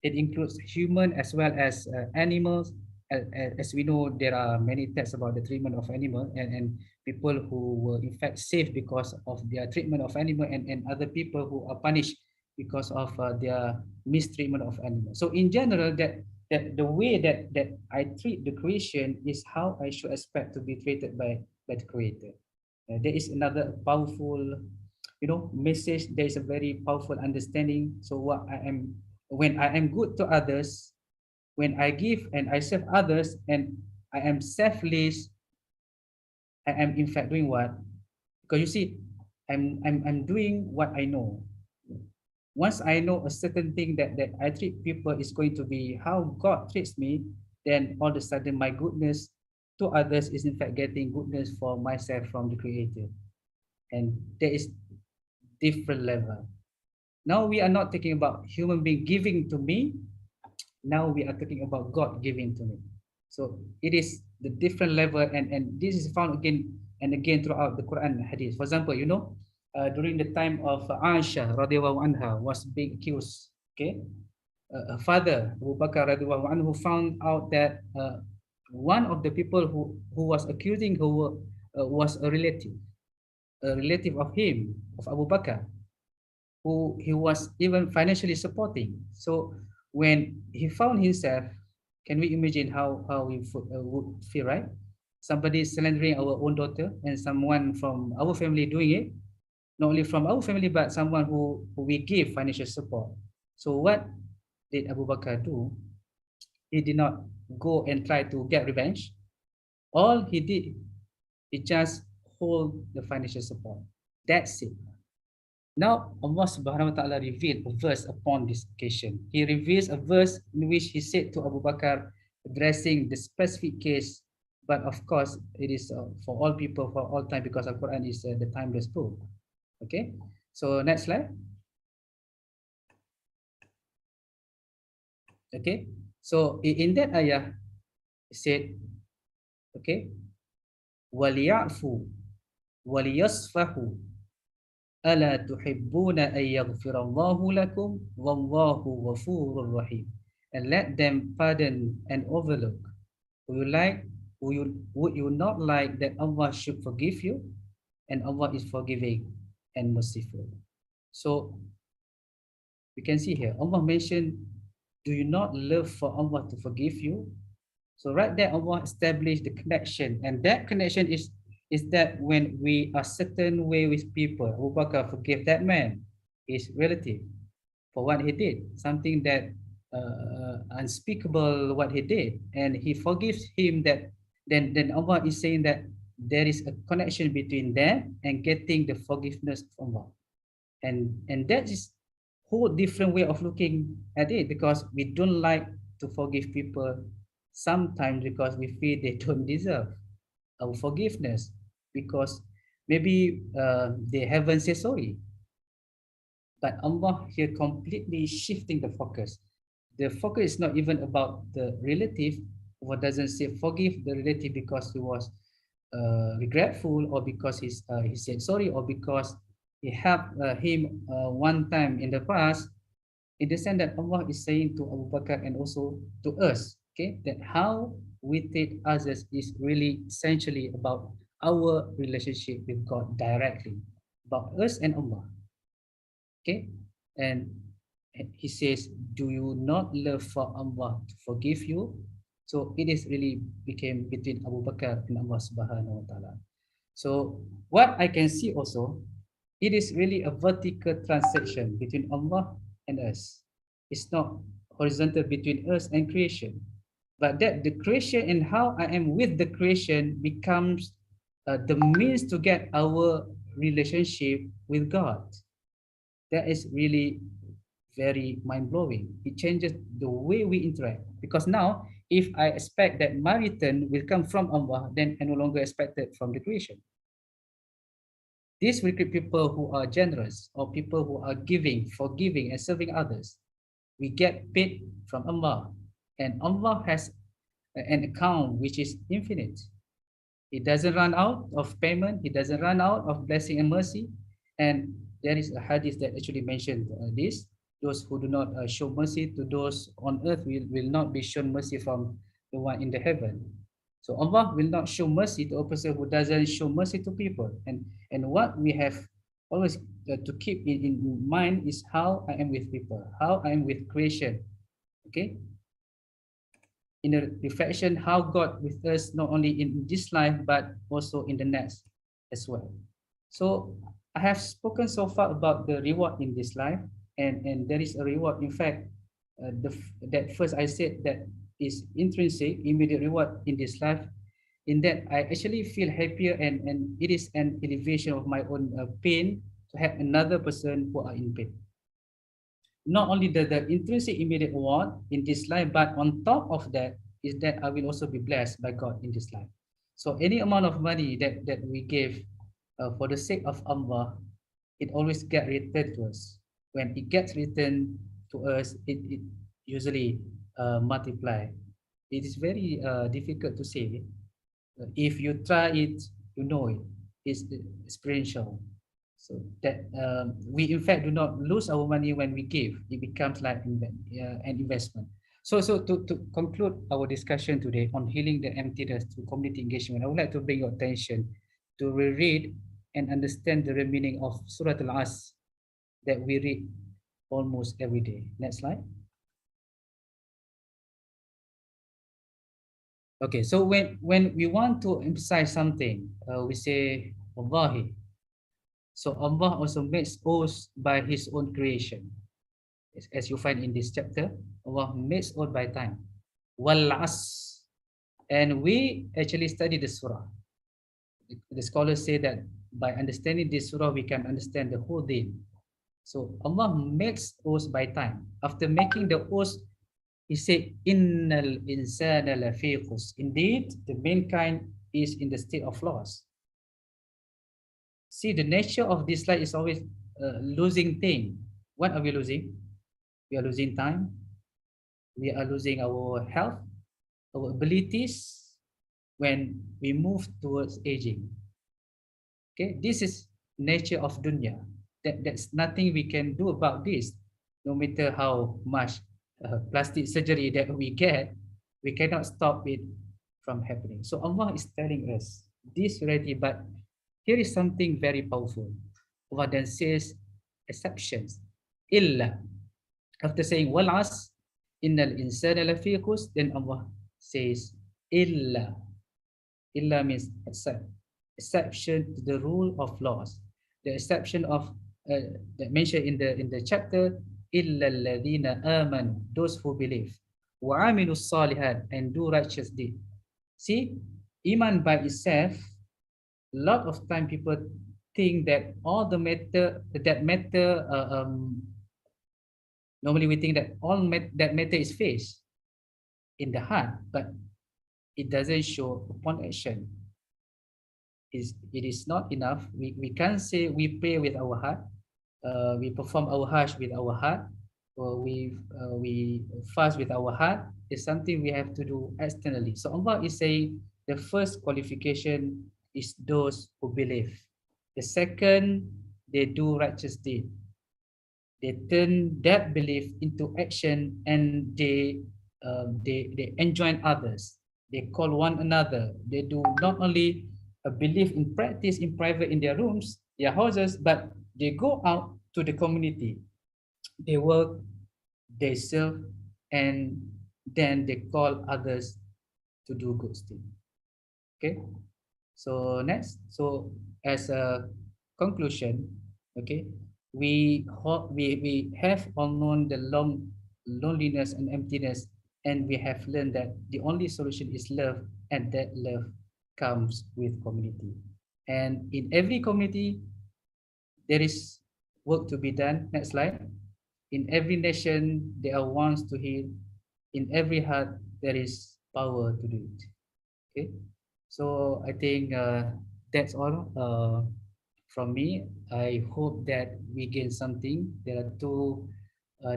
it includes human as well as animals. As we know, there are many texts about the treatment of animal and people who were in fact saved because of their treatment of animal, and other people who are punished because of their mistreatment of animals. So in general, that the way that I treat the creation is how I should expect to be treated by the Creator. There is another powerful, message. There is a very powerful understanding. So when I am good to others, when I give and I serve others, and I am selfless, I am in fact doing what? Because you see, I'm doing what I know. Once I know a certain thing that I treat people is going to be how God treats me, then all of a sudden my goodness to others is in fact getting goodness for myself from the Creator. And there is different level. Now we are not talking about human being giving to me. Now we are talking about God giving to me. So it is the different level, and this is found again and again throughout the Quran and Hadith. For example, during the time of Aisha radhiyallahu anha was being accused, okay, her father Abu Bakar radhiyallahu anhu found out that one of the people who was accusing her was a relative of him, of Abu Bakar, who he was even financially supporting. So when he found himself, can we imagine how we would feel, right? Somebody slandering our own daughter, and someone from our family doing it. Not only from our family, but someone who we give financial support. So what did Abu Bakar do? He did not go and try to get revenge. All he did, he just hold the financial support. That's it. Now Allah subhanahu wa ta'ala revealed a verse upon this occasion. He reveals a verse in which he said to Abu Bakar, addressing the specific case, but of course it is for all people, for all time, because Al-Quran is the timeless book. Okay, so next slide. Okay, so in that ayah, it said, okay, وَلْيَعْفُوا وَلْيَصْفَحُوا أَلَا تُحِبُّونَ أَن يَغْفِرَ اللَّهُ لَكُمْ وَاللَّهُ غَفُورٌ رَحِيمٌ. And let them pardon and overlook. Would you not like that Allah should forgive you? And Allah is forgiving and merciful. So we can see here, Allah mentioned, do you not love for Allah to forgive you? So right there, Allah established the connection, and that connection is that when we are certain way with people, Abu Bakar forgave that man, his relative, for what he did, something that unspeakable what he did, and he forgives him. That then Allah is saying that there is a connection between them and getting the forgiveness of Allah, and that is whole different way of looking at it, because we don't like to forgive people sometimes because we feel they don't deserve our forgiveness, because maybe they haven't said sorry. But Allah here completely shifting the focus. the focus is not even about the relative. Allah doesn't say forgive the relative because he was regretful, or because he said sorry, or because he helped him one time in the past. In the sense that Allah is saying to Abu Bakr and also to us, okay, that how we treat others is really essentially about our relationship with God directly, about us and Allah. Okay, and he says, do you not love for Allah to forgive you? So it is really became between Abu Bakr and Allah Subhanahu wa Ta'ala. So what I can see also, it is really a vertical transaction between Allah and us. It's not horizontal between us and creation, but that the creation and how I am with the creation becomes the means to get our relationship with God. That is really very mind-blowing. It changes the way we interact, because now if I expect that my return will come from Allah, then I no longer expect it from the creation. This will create people who are generous, or people who are giving, forgiving, and serving others. We get paid from Allah, and Allah has an account which is infinite. It doesn't run out of payment. It doesn't run out of blessing and mercy. And there is a hadith that actually mentioned this. Those who do not show mercy to those on earth will not be shown mercy from the one in the heaven. So Allah will not show mercy to a person who doesn't show mercy to people. And what we have always to keep in mind is how I am with people, how I am with creation. Okay? In a reflection, how God with us, not only in this life, but also in the next as well. So I have spoken so far about the reward in this life, and there is a reward. In fact, that first I said that is intrinsic, immediate reward in this life, in that I actually feel happier, and it is an elevation of my own pain to have another person who are in pain. Not only the intrinsic immediate reward in this life, but on top of that is that I will also be blessed by God in this life. So any amount of money that we give for the sake of Allah, it always gets returned to us. When it gets returned to us, it usually multiply. It is very difficult to say. If you try it, you know it. It's experiential. So that we in fact do not lose our money when we give. It becomes like an investment. So to conclude our discussion today on healing the emptiness through community engagement, I would like to bring your attention to reread and understand the meaning of Surah Al-Asr that we read almost every day. Next slide. Okay, so when we want to emphasize something, we say Wallahi. So Allah also makes oaths by His own creation. As you find in this chapter, Allah makes oath by time. Wal-Asr. And we actually study the surah. The scholars say that by understanding this surah, we can understand the whole deen. So Allah makes oaths by time. After making the oath, He said, Innal insana lafi khusr. Indeed, the mankind is in the state of loss. See, the nature of this life is always losing thing. What are we losing? We are losing time. We are losing our health, our abilities when we move towards aging. Okay, this is nature of dunya. That's nothing we can do about this. No matter how much plastic surgery that we get, we cannot stop it from happening. So Allah is telling us this already, but here is something very powerful. Allah then says exceptions. Illa. After saying wal asr, innal insana lafi khusr, then Allah says illa. Illa means exception to the rule of laws. The exception of that mentioned in the chapter, illa alladhina amanu, those who believe, wa amilu salihat, and do righteous deed. See, iman by itself, a lot of time people think that all the matter normally we think that all that matter is faced in the heart, but it doesn't show upon action. It is not enough. We can't say we pray with our heart, we perform our hajj with our heart, we fast with our heart is something we have to do externally. So Allah is saying the first qualification is those who believe. The second, they do righteous deed. They turn that belief into action, and they enjoin others. They call one another. They do not only a belief in practice in private in their rooms, their houses, but they go out to the community. They work, they serve, and then they call others to do good things. Okay. So next, so as a conclusion, okay, we have all known the loneliness and emptiness, and we have learned that the only solution is love, and that love comes with community. And in every community, there is work to be done. Next slide. In every nation, there are ones to heal. In every heart, there is power to do it. Okay. So I think that's all from me. I hope that we gain something. There are two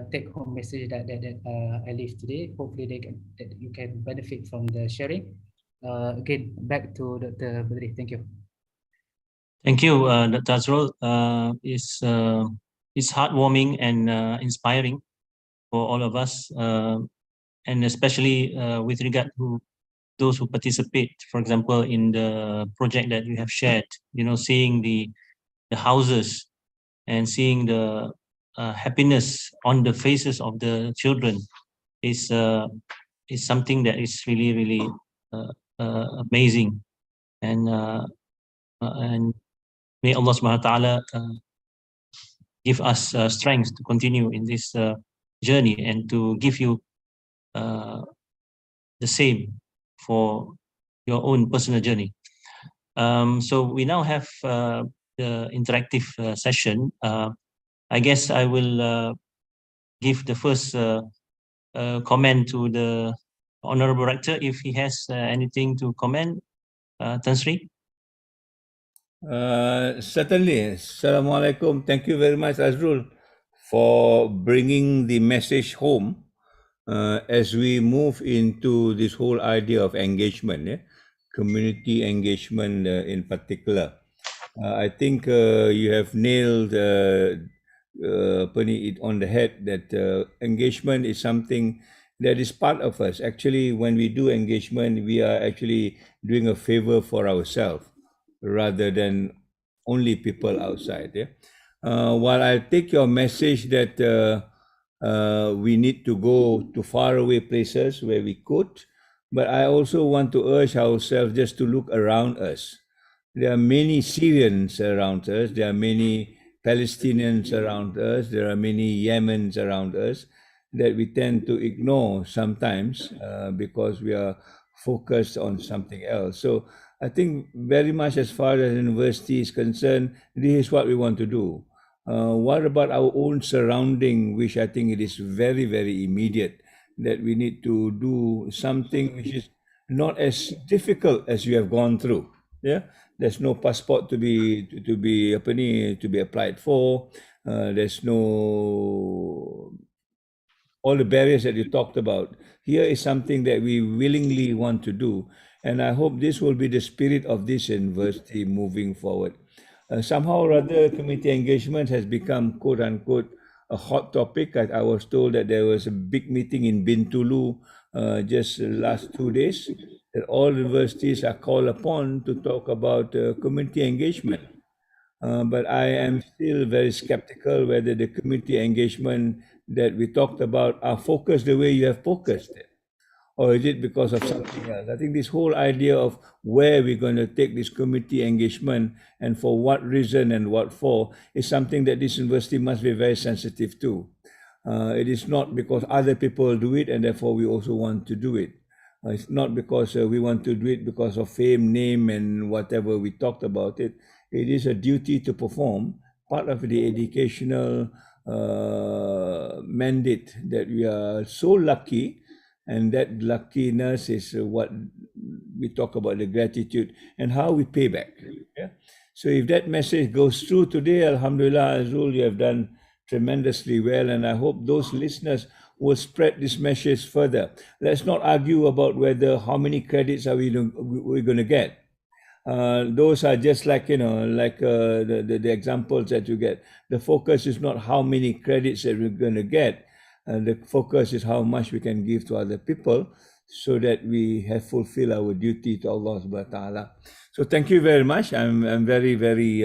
take-home messages that I leave today. Hopefully, that you can benefit from the sharing. Again, back to Dr. Badri. Thank you. Thank you, Dr. Azrul. It's heartwarming and inspiring for all of us, and especially with regard to those who participate, for example, in the project that you have shared, seeing the houses and seeing the happiness on the faces of the children is something that is really, really amazing. And may Allah subhanahu wa ta'ala give us strength to continue in this journey and to give you the same for your own personal journey. So we now have the interactive session. I guess I will give the first comment to the Honorable Rector if he has anything to comment. Tan Sri? Certainly. Assalamualaikum. Thank you very much, Azrul, for bringing the message home as we move into this whole idea of engagement, community engagement in particular. I think you have nailed it on the head that engagement is something that is part of us. Actually, when we do engagement, we are actually doing a favor for ourselves rather than only people outside. While I take your message that we need to go to faraway places where we could, but I also want to urge ourselves just to look around us. There are many Syrians around us, there are many Palestinians around us, there are many Yemens around us that we tend to ignore sometimes because we are focused on something else. So I think very much as far as university is concerned, this is what we want to do. What about our own surrounding, which I think it is very, very immediate, that we need to do something which is not as difficult as you have gone through. There's no passport to be applied for. There's no all the barriers that you talked about. Here is something that we willingly want to do. And I hope this will be the spirit of this university moving forward. Somehow or other, community engagement has become, quote unquote, a hot topic. I was told that there was a big meeting in Bintulu just the last 2 days, that all universities are called upon to talk about community engagement. But I am still very skeptical whether the community engagement that we talked about are focused the way you have focused it, or is it because of something else? I think this whole idea of where we're going to take this community engagement and for what reason and what for is something that this university must be very sensitive to. It is not because other people do it and therefore we also want to do it. It's not because we want to do it because of fame, name, and whatever we talked about it. It is a duty to perform, part of the educational mandate that we are so lucky, and that luckiness is what we talk about, the gratitude and how we pay back. So if that message goes through today, Alhamdulillah, Azrul, you have done tremendously well, and I hope those listeners will spread this message further. Let's not argue about whether how many credits are we're going to get. Those are just like, like the examples that you get. The focus is not how many credits that we're going to get. The focus is how much we can give to other people so that we have fulfilled our duty to Allah subhanahu wa ta'ala. So thank you very much. I'm very, very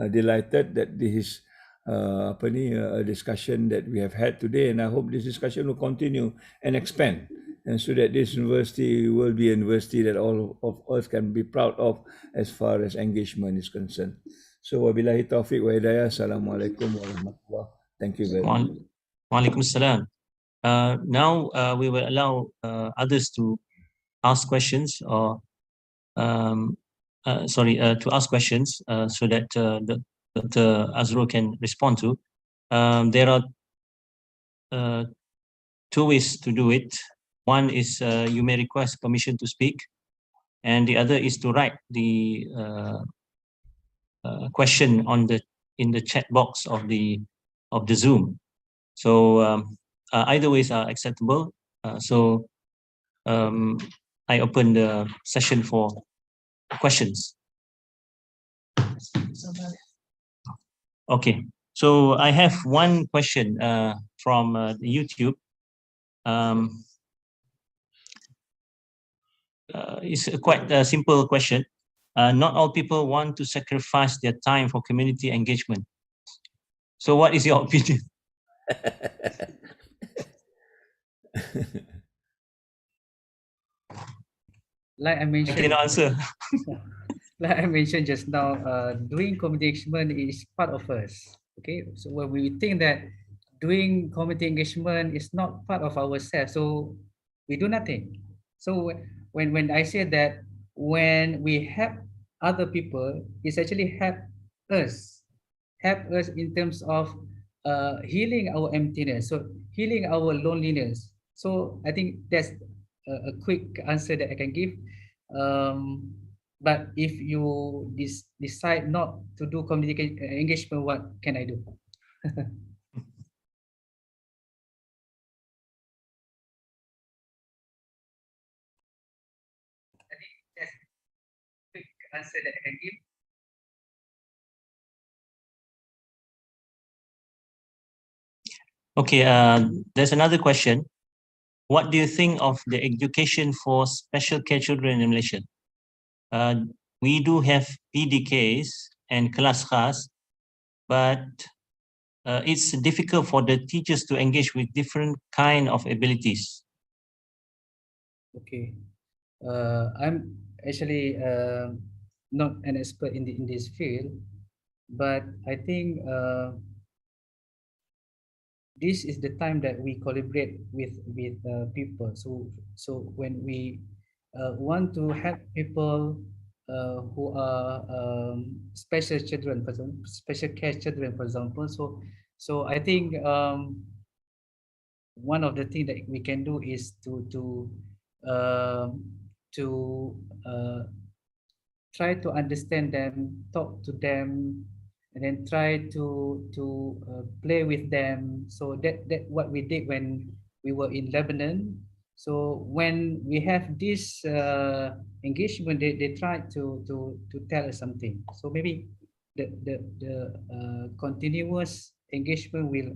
delighted that this is a discussion that we have had today, and I hope this discussion will continue and expand, and so that this university will be a university that all of us can be proud of as far as engagement is concerned. So wabillahi taufiq wa hidayah. Assalamualaikum warahmatullah. Thank you very much. Waalaikumsalam. Now we will allow others to ask questions or to ask questions so that Dr. Azrul can respond to. There are two ways to do it. One is you may request permission to speak, and the other is to write the question in the chat box of the Zoom. So either ways are acceptable. I open the session for questions. Okay, so I have one question from YouTube. It's quite a simple question. Not all people want to sacrifice their time for community engagement. So what is your opinion? Like I mentioned, I cannot answer. like I mentioned just now, doing community engagement is part of us. Okay, so when we think that doing community engagement is not part of ourselves, so we do nothing. So when I say that when we help other people, it's actually help us in terms of healing our emptiness, so healing our loneliness. So I think that's a quick answer that I can give. But if you decide not to do community engagement, what can I do? I think that's a quick answer that I can give. Okay, there's another question. What do you think of the education for special care children in Malaysia? We do have PDKs and kelas khas, but it's difficult for the teachers to engage with different kind of abilities. Okay, I'm actually not an expert in this field, but I think this is the time that we collaborate with people. So when we want to help people who are special children, for example, special care children, for example. So I think one of the things that we can do is to try to understand them, talk to them, and then try to play with them. So that what we did when we were in Lebanon. So when we have this engagement, they try to tell us something. So maybe the continuous engagement will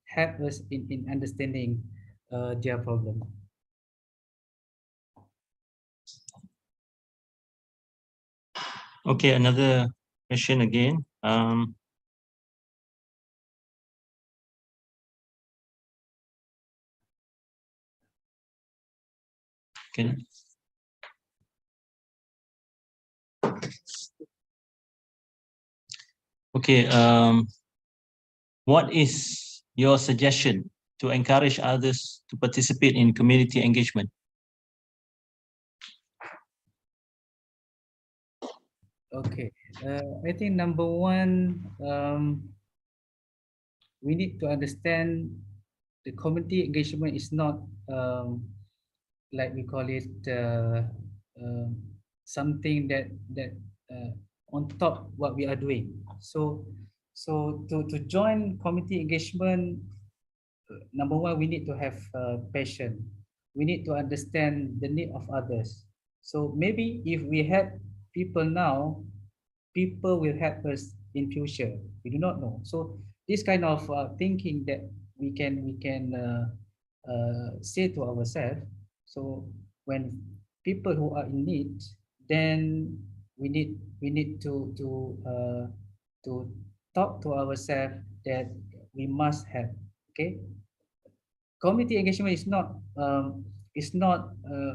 help us in understanding their problem. Okay, another question again. Okay. Okay. What is your suggestion to encourage others to participate in community engagement? Okay, I think number one, we need to understand the community engagement is not like we call it something that on top what we are doing. So So to join community engagement, number one, we need to have passion. We need to understand the need of others. So maybe if we help people now, people will help us in future. We do not know. So this kind of thinking that we can say to ourselves. So when people who are in need, then we need to talk to ourselves that we must have. Okay, community engagement is not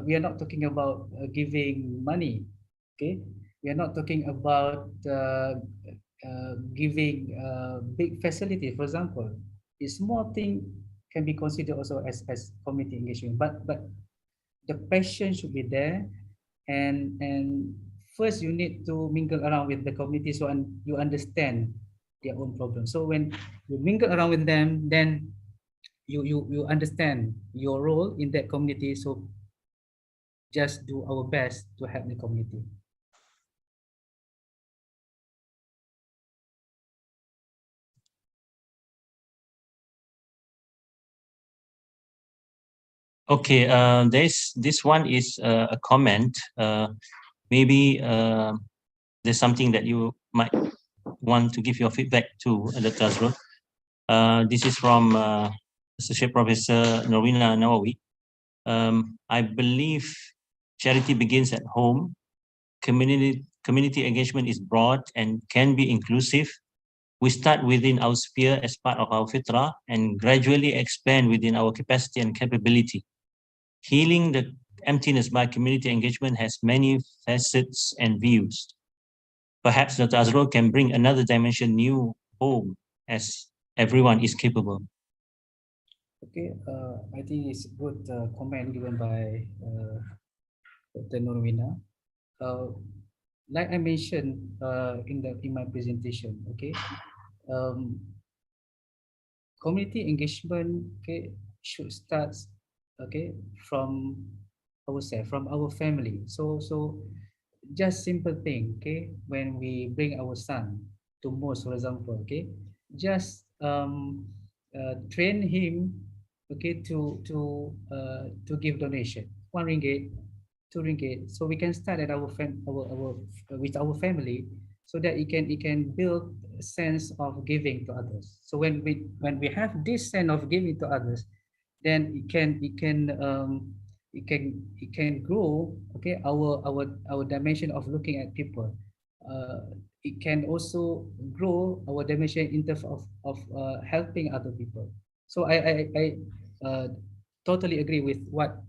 we are not talking about giving money. Okay, we are not talking about giving big facility. For example, a small thing can be considered also as community engagement, but the passion should be there, and first you need to mingle around with the community so you understand their own problems. So when you mingle around with them, then you understand your role in that community. So just do our best to help the community. Okay, this one is a comment. Maybe there's something that you might want to give your feedback to Dr. Azrul. This is from Associate Professor Norina Nawawi. I believe charity begins at home. Community engagement is broad and can be inclusive. We start within our sphere as part of our fitrah and gradually expand within our capacity and capability. Healing the emptiness by community engagement has many facets and views. Perhaps Dr. Azrul can bring another dimension new home as everyone is capable. Okay, I think it's a good comment given by Dr. Norwina. Like I mentioned in my presentation, okay, community engagement, okay, should start, okay, from ourselves, from our family. So just simple thing, okay, when we bring our son to mosque, for example, okay, just train him, okay, to give donation, ringgit, RM2. So we can start at with our family, so that it can build a sense of giving to others. So when we have this sense of giving to others, then it can grow, okay, our dimension of looking at people. It can also grow our dimension in terms of helping other people. So I totally agree with what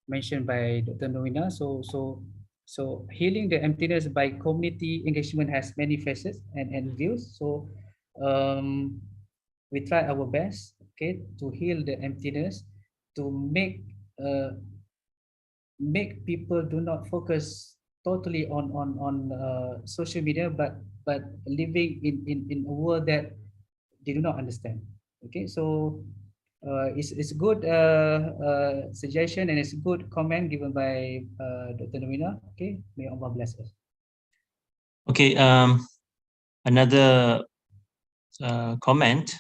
mentioned by Dr. Noina. So healing the emptiness by community engagement has many facets and views. So we try our best, okay, to heal the emptiness, to make people do not focus totally on social media, but living in a world that they do not understand. Okay, so it's a good suggestion, and it's a good comment given by Dr. Nomina. Okay, may Allah bless us. Okay, another comment,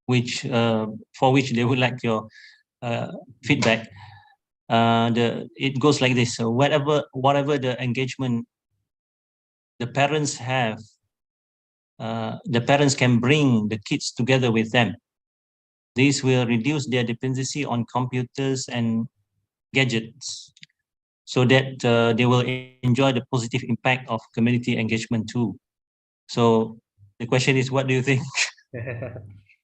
which for which they would like your feedback. It goes like this: so whatever the engagement the parents have, the parents can bring the kids together with them. This will reduce their dependency on computers and gadgets, so that they will enjoy the positive impact of community engagement too. So the question is, what do you think?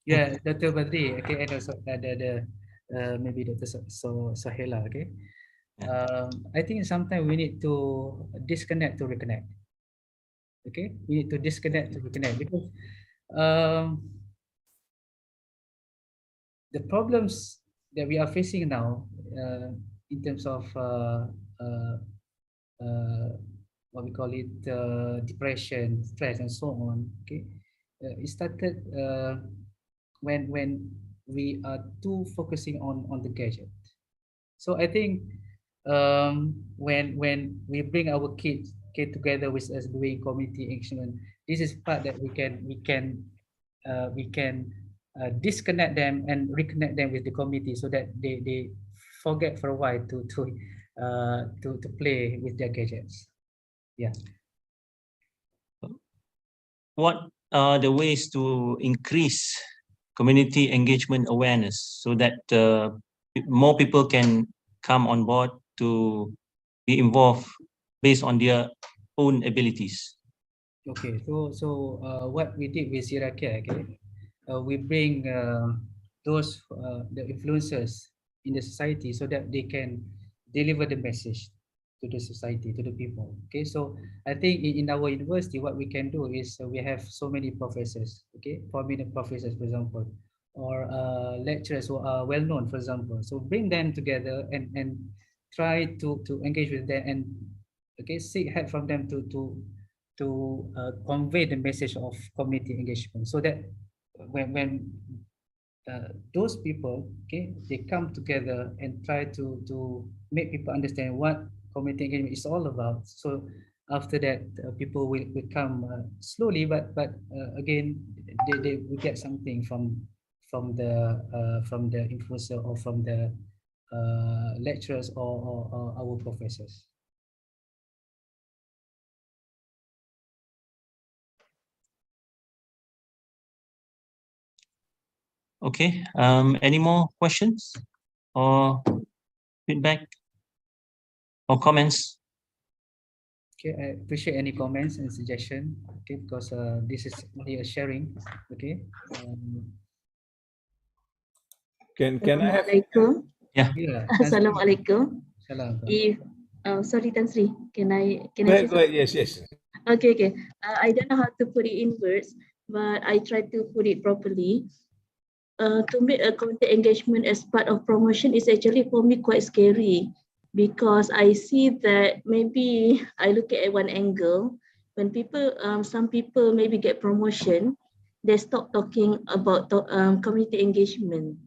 Yeah, Dr. Badri, okay, and also maybe Dr. Sahela, okay. I think sometimes we need to disconnect to reconnect. Okay, we need to disconnect to reconnect, because the problems that we are facing now in terms of what we call it, depression, stress, and so on. Okay, it started when we are too focusing on the gadget. So I think when we bring our kids together with us doing community engagement, this is part that we can disconnect them and reconnect them with the community, so that they forget for a while to play with their gadgets. Yeah. What are the ways to increase community engagement awareness so that more people can come on board to be involved based on their own abilities? Okay, so what we did with Syriacare, okay, we bring those the influencers in the society so that they can deliver the message to the society, to the people. Okay, so I think in our university, what we can do is we have so many professors, okay, prominent professors, for example, or lecturers who are well known, for example. So bring them together and try to engage with them and okay, seek help from them to convey the message of community engagement, so that when those people, okay, they come together and try to make people understand what community engagement is all about. So after that, people will come slowly, but again, they will get something from the influencer or from the lecturers or our professors. Okay, any more questions or feedback or comments? Okay, I appreciate any comments and suggestion. Okay, because this is only a sharing. Okay. Can I have? Yeah. Assalamualaikum. Salam. If sorry, Tan Sri, can I Go ahead, go ahead. Yes. Okay. I don't know how to put it in words, but I try to put it properly. To make a community engagement as part of promotion is actually for me quite scary, because I see that maybe I look at one angle. When people, some people maybe get promotion, they stop talking about community engagement.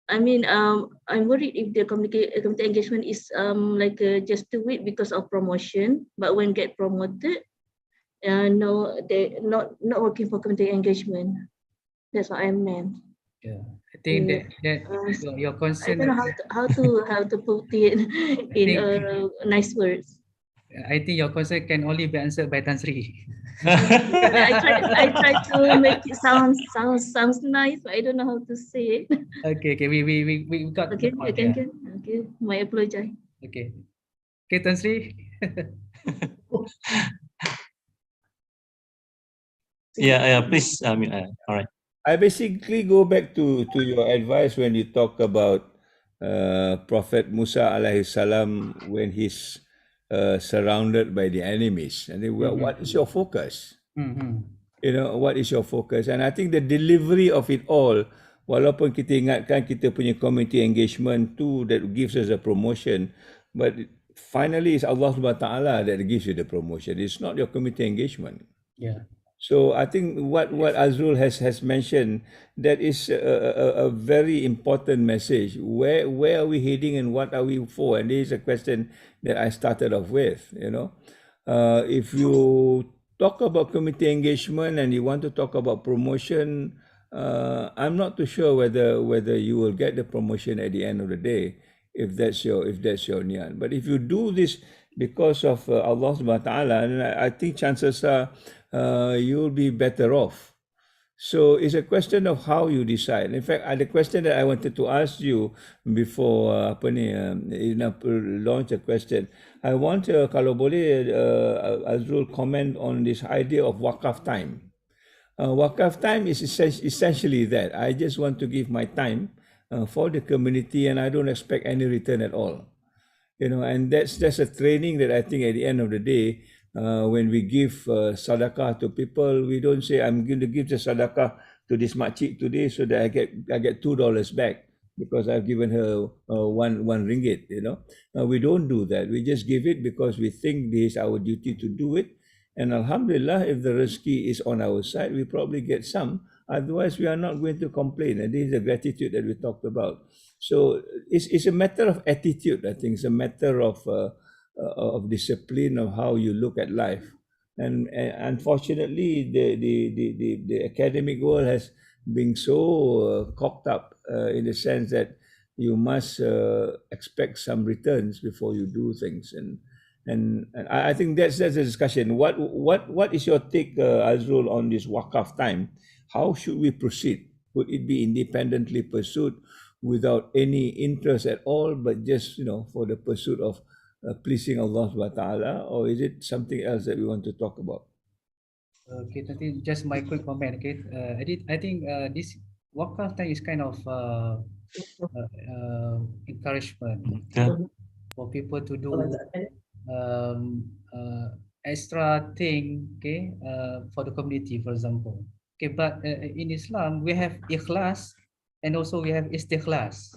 I mean, I'm worried if the community engagement is like just do it because of promotion, but when get promoted, no, they not working for community engagement. That's what I meant. Yeah, I think that your concern. I don't know how to put it in nice words. I think your concern can only be answered by Tan Sri. I try to make it sounds nice, but I don't know how to say it. Okay, we got. Okay, my apologize. Okay, Tan Sri. Yeah, please. All right. I basically go back to your advice when you talk about Prophet Musa alaihi salam when he's surrounded by the enemies, and then, well, what is your focus? You know, what is your focus? And I think the delivery of it all, walaupun kita ingatkan kita punya community engagement tu that gives us a promotion, but finally it's Allah Subhanahu Wa Taala that gives you the promotion. It's not your community engagement. Yeah. So I think what Azrul has mentioned, that is a very important message. Where are we heading and what are we for? And this is a question that I started off with. You know, if you talk about community engagement and you want to talk about promotion, I'm not too sure whether you will get the promotion at the end of the day, if that's your niyan. But if you do this because of Allah Subhanahu Wa Taala, and I think chances are you'll be better off. So it's a question of how you decide. In fact, the question that I wanted to ask you before launch a question, I want kalau boleh Azrul comment on this idea of wakaf time. Wakaf time is essentially that I just want to give my time for the community, and I don't expect any return at all. You know, and that's a training that I think at the end of the day, when we give sadaqah to people, we don't say I'm going to give the sadaqah to this makcik today so that I get $2 back because I've given her one ringgit. You know, we don't do that. We just give it because we think this is our duty to do it. And alhamdulillah, if the rizki is on our side, we probably get some. Otherwise, we are not going to complain. And this is the gratitude that we talked about. So it's a matter of attitude. I think it's a matter of of discipline of how you look at life. And unfortunately, the academic world has been so cocked up in the sense that you must expect some returns before you do things. And I think that's a discussion. What is your take, Azrul, on this wakaf time? How should we proceed? Would it be independently pursued without any interest at all, but just for the pursuit of pleasing Allah subhanahu wa ta'ala, or is it something else that we want to talk about? Okay, nanti just my quick comment. Okay, I think this wakaf time is kind of encouragement for people to do extra thing, okay, for the community, for example. Okay, but in Islam we have ikhlas and also we have istikhlas.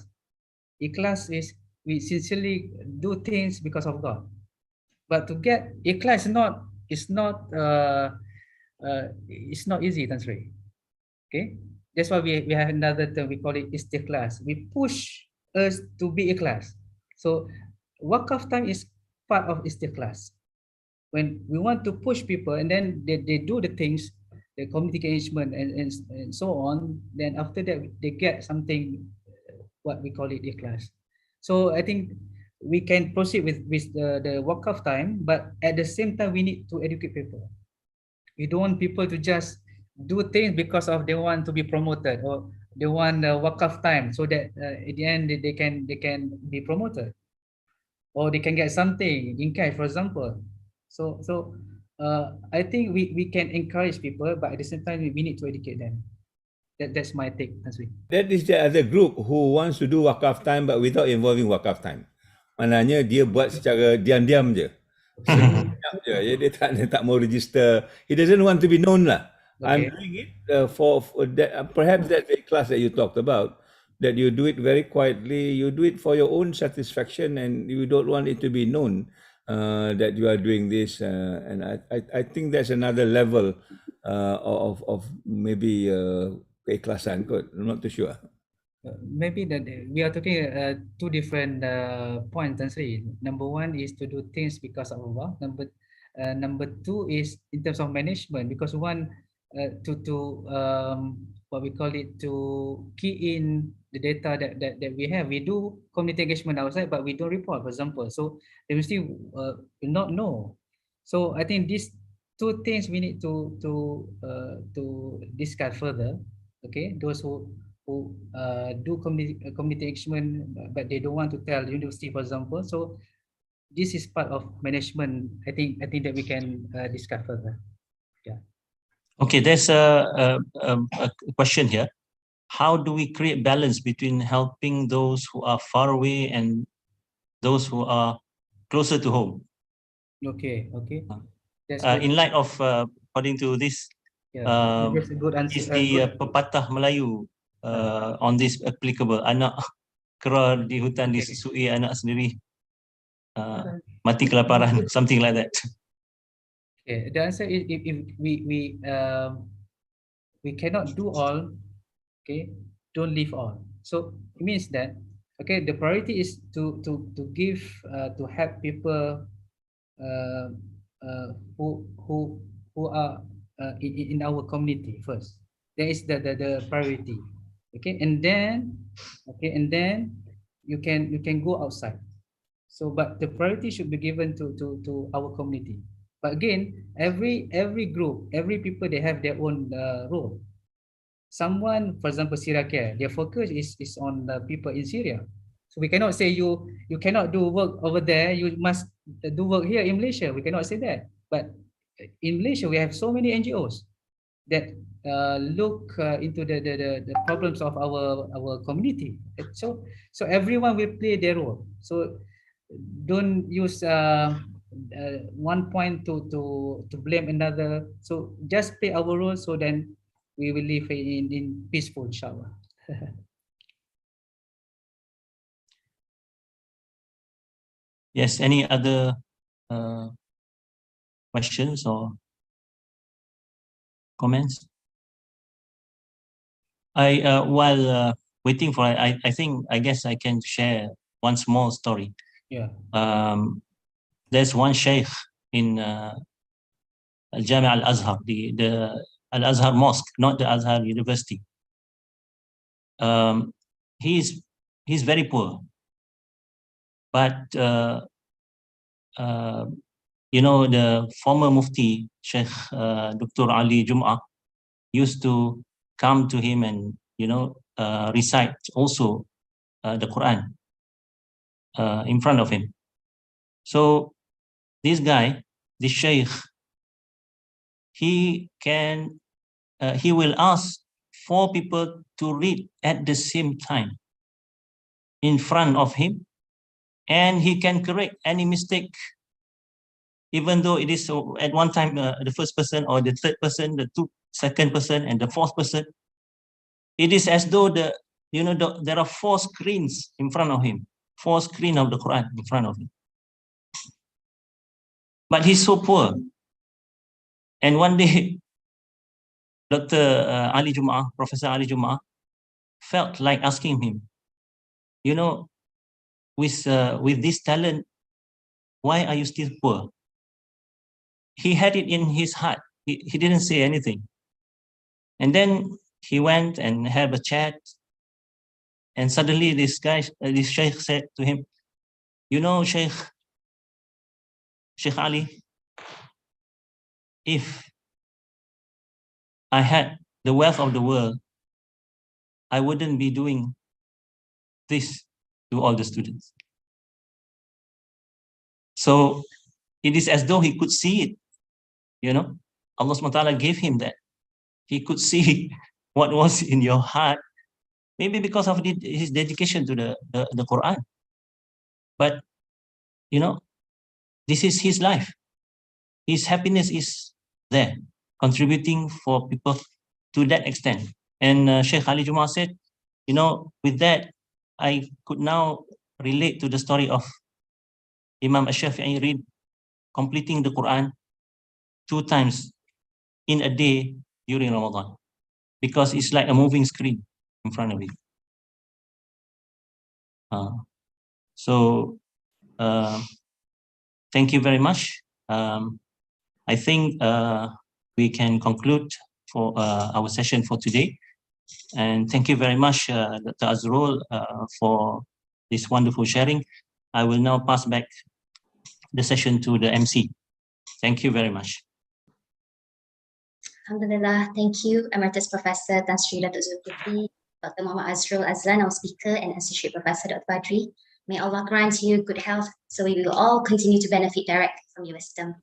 Ikhlas is we sincerely do things because of God. But to get ikhlas it's not easy, Tan Sri. Okay, that's why we have another term, we call it istikhlas. We push us to be ikhlas. So wakaf time is part of istikhlas. When we want to push people and then they do the things, the community engagement and so on, then after that they get something, what we call it ikhlas. So I think we can proceed with the wakaf time, but at the same time we need to educate people. We don't want people to just do things because of they want to be promoted or they want wakaf time so that at the end they can be promoted or they can get something in cash, for example. So I think we can encourage people, but at the same time we need to educate them. That's my take, Nazri. That is the other group who wants to do wakaf time but without involving wakaf time. Maknanya dia buat secara diam-diam je. Dia tak mau register. He doesn't want to be known lah. Okay. I'm doing it for that, perhaps that class that you talked about, that you do it very quietly, you do it for your own satisfaction and you don't want it to be known that you are doing this. And I think that's another level of maybe keikhlasan kot. I'm not too sure. Maybe that we are talking two different points. Number one is to do things because of Allah. Number two is in terms of management, because one to what we call it, to key in the data that we have. We do community engagement outside, but we don't report, for example. So they will still not know. So I think these two things we need to discuss further. Okay, those who do community engagement, but they don't want to tell university, for example. So this is part of management. I think that we can discuss further. Yeah. Okay, there's a question here. How do we create balance between helping those who are far away and those who are closer to home? Okay. That's in light of according to this, that's a good answer. Is the pepatah Melayu on this applicable? Anak keluar di hutan disusui anak sendiri, mati kelaparan, something like that. Okay, the answer is if we cannot do all, okay, don't leave all. So it means that, okay, the priority is to give to help people who are in our community first. That is the priority. Okay, and then you can go outside. So, but the priority should be given to our community. But again, every group, every people, they have their own role. Someone, for example, Syriacare, their focus is on the people in Syria. So we cannot say you cannot do work over there, you must do work here in Malaysia. We cannot say that. But in Malaysia, we have so many NGOs that look into the problems of our community. So everyone will play their role. So don't use one point to blame another. So just play our role, so then we will live in peaceful, inshallah. Yes, any other questions or comments? While waiting for I guess I can share one small story. Yeah. there's one sheikh in Al-Jami' Al-Azhar, the Al-Azhar Mosque, not the Azhar University. He's very poor, but you know, the former Mufti Sheikh Dr. Ali Jum'ah used to come to him and, you know, recite also the Quran in front of him. So this guy, this sheikh, he will ask 4 people to read at the same time in front of him, and he can correct any mistake, even though it is at one time the first person or the third person, the second person, and the fourth person. It is as though there are 4 screens in front of him, 4 screens of the Quran in front of him. But he's so poor. And one day, Dr. Ali Jum'ah, Professor Ali Jum'ah, felt like asking him, you know, with this talent, why are you still poor? He had it in his heart. He didn't say anything. And then he went and had a chat. And suddenly this sheikh said to him, you know, Sheikh Ali, if I had the wealth of the world, I wouldn't be doing this to all the students. So it is as though he could see it, you know. Allah subhanahu wa ta'ala gave him that. He could see what was in your heart, maybe because of his dedication to the Quran. But, you know, this is his life. His happiness is there, contributing for people to that extent. And Sheikh Ali Jum'ah said, you know, with that, I could now relate to the story of Imam Ash-Shafi'i completing the Quran 2 times in a day during Ramadan, because it's like a moving screen in front of you. Thank you very much. I think we can conclude for our session for today. And thank you very much, Dr. Azrul, for this wonderful sharing. I will now pass back the session to the MC. Thank you very much. Alhamdulillah, thank you, Emeritus Professor Tan Sri Datuk Zubir, Dr. Muhammad Azrul Azlen, our speaker, and Associate Professor Dr. Badri. May Allah grant you good health so we will all continue to benefit directly from your wisdom.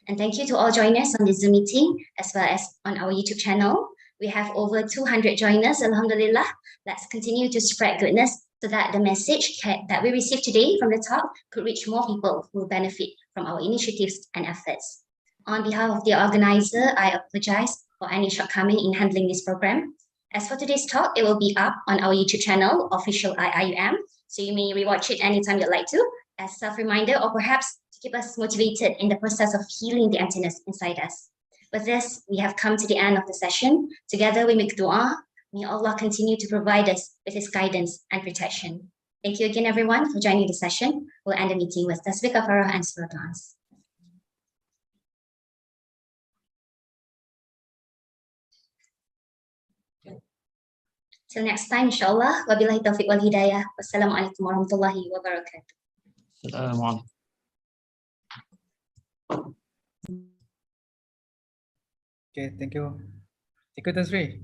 And thank you to all joiners on this Zoom meeting, as well as on our YouTube channel. We have over 200 joiners, Alhamdulillah. Let's continue to spread goodness so that the message that we received today from the talk could reach more people who will benefit from our initiatives and efforts. On behalf of the organizer, I apologize for any shortcoming in handling this program. As for today's talk, it will be up on our YouTube channel, official IIUM, so you may rewatch it anytime you'd like to, as self-reminder or perhaps to keep us motivated in the process of healing the emptiness inside us. With this, we have come to the end of the session. Together we make dua. May Allah continue to provide us with His guidance and protection. Thank you again, everyone, for joining the session. We'll end the meeting with Tasbih Kafarah and Surah Al-Nas. Till next time, inshallah. Wabillahi taufiq wal hidayah. Wassalamualaikum warahmatullahi wabarakatuh. Assalamualaikum. Okay, thank you. Thank you, Tan Sri.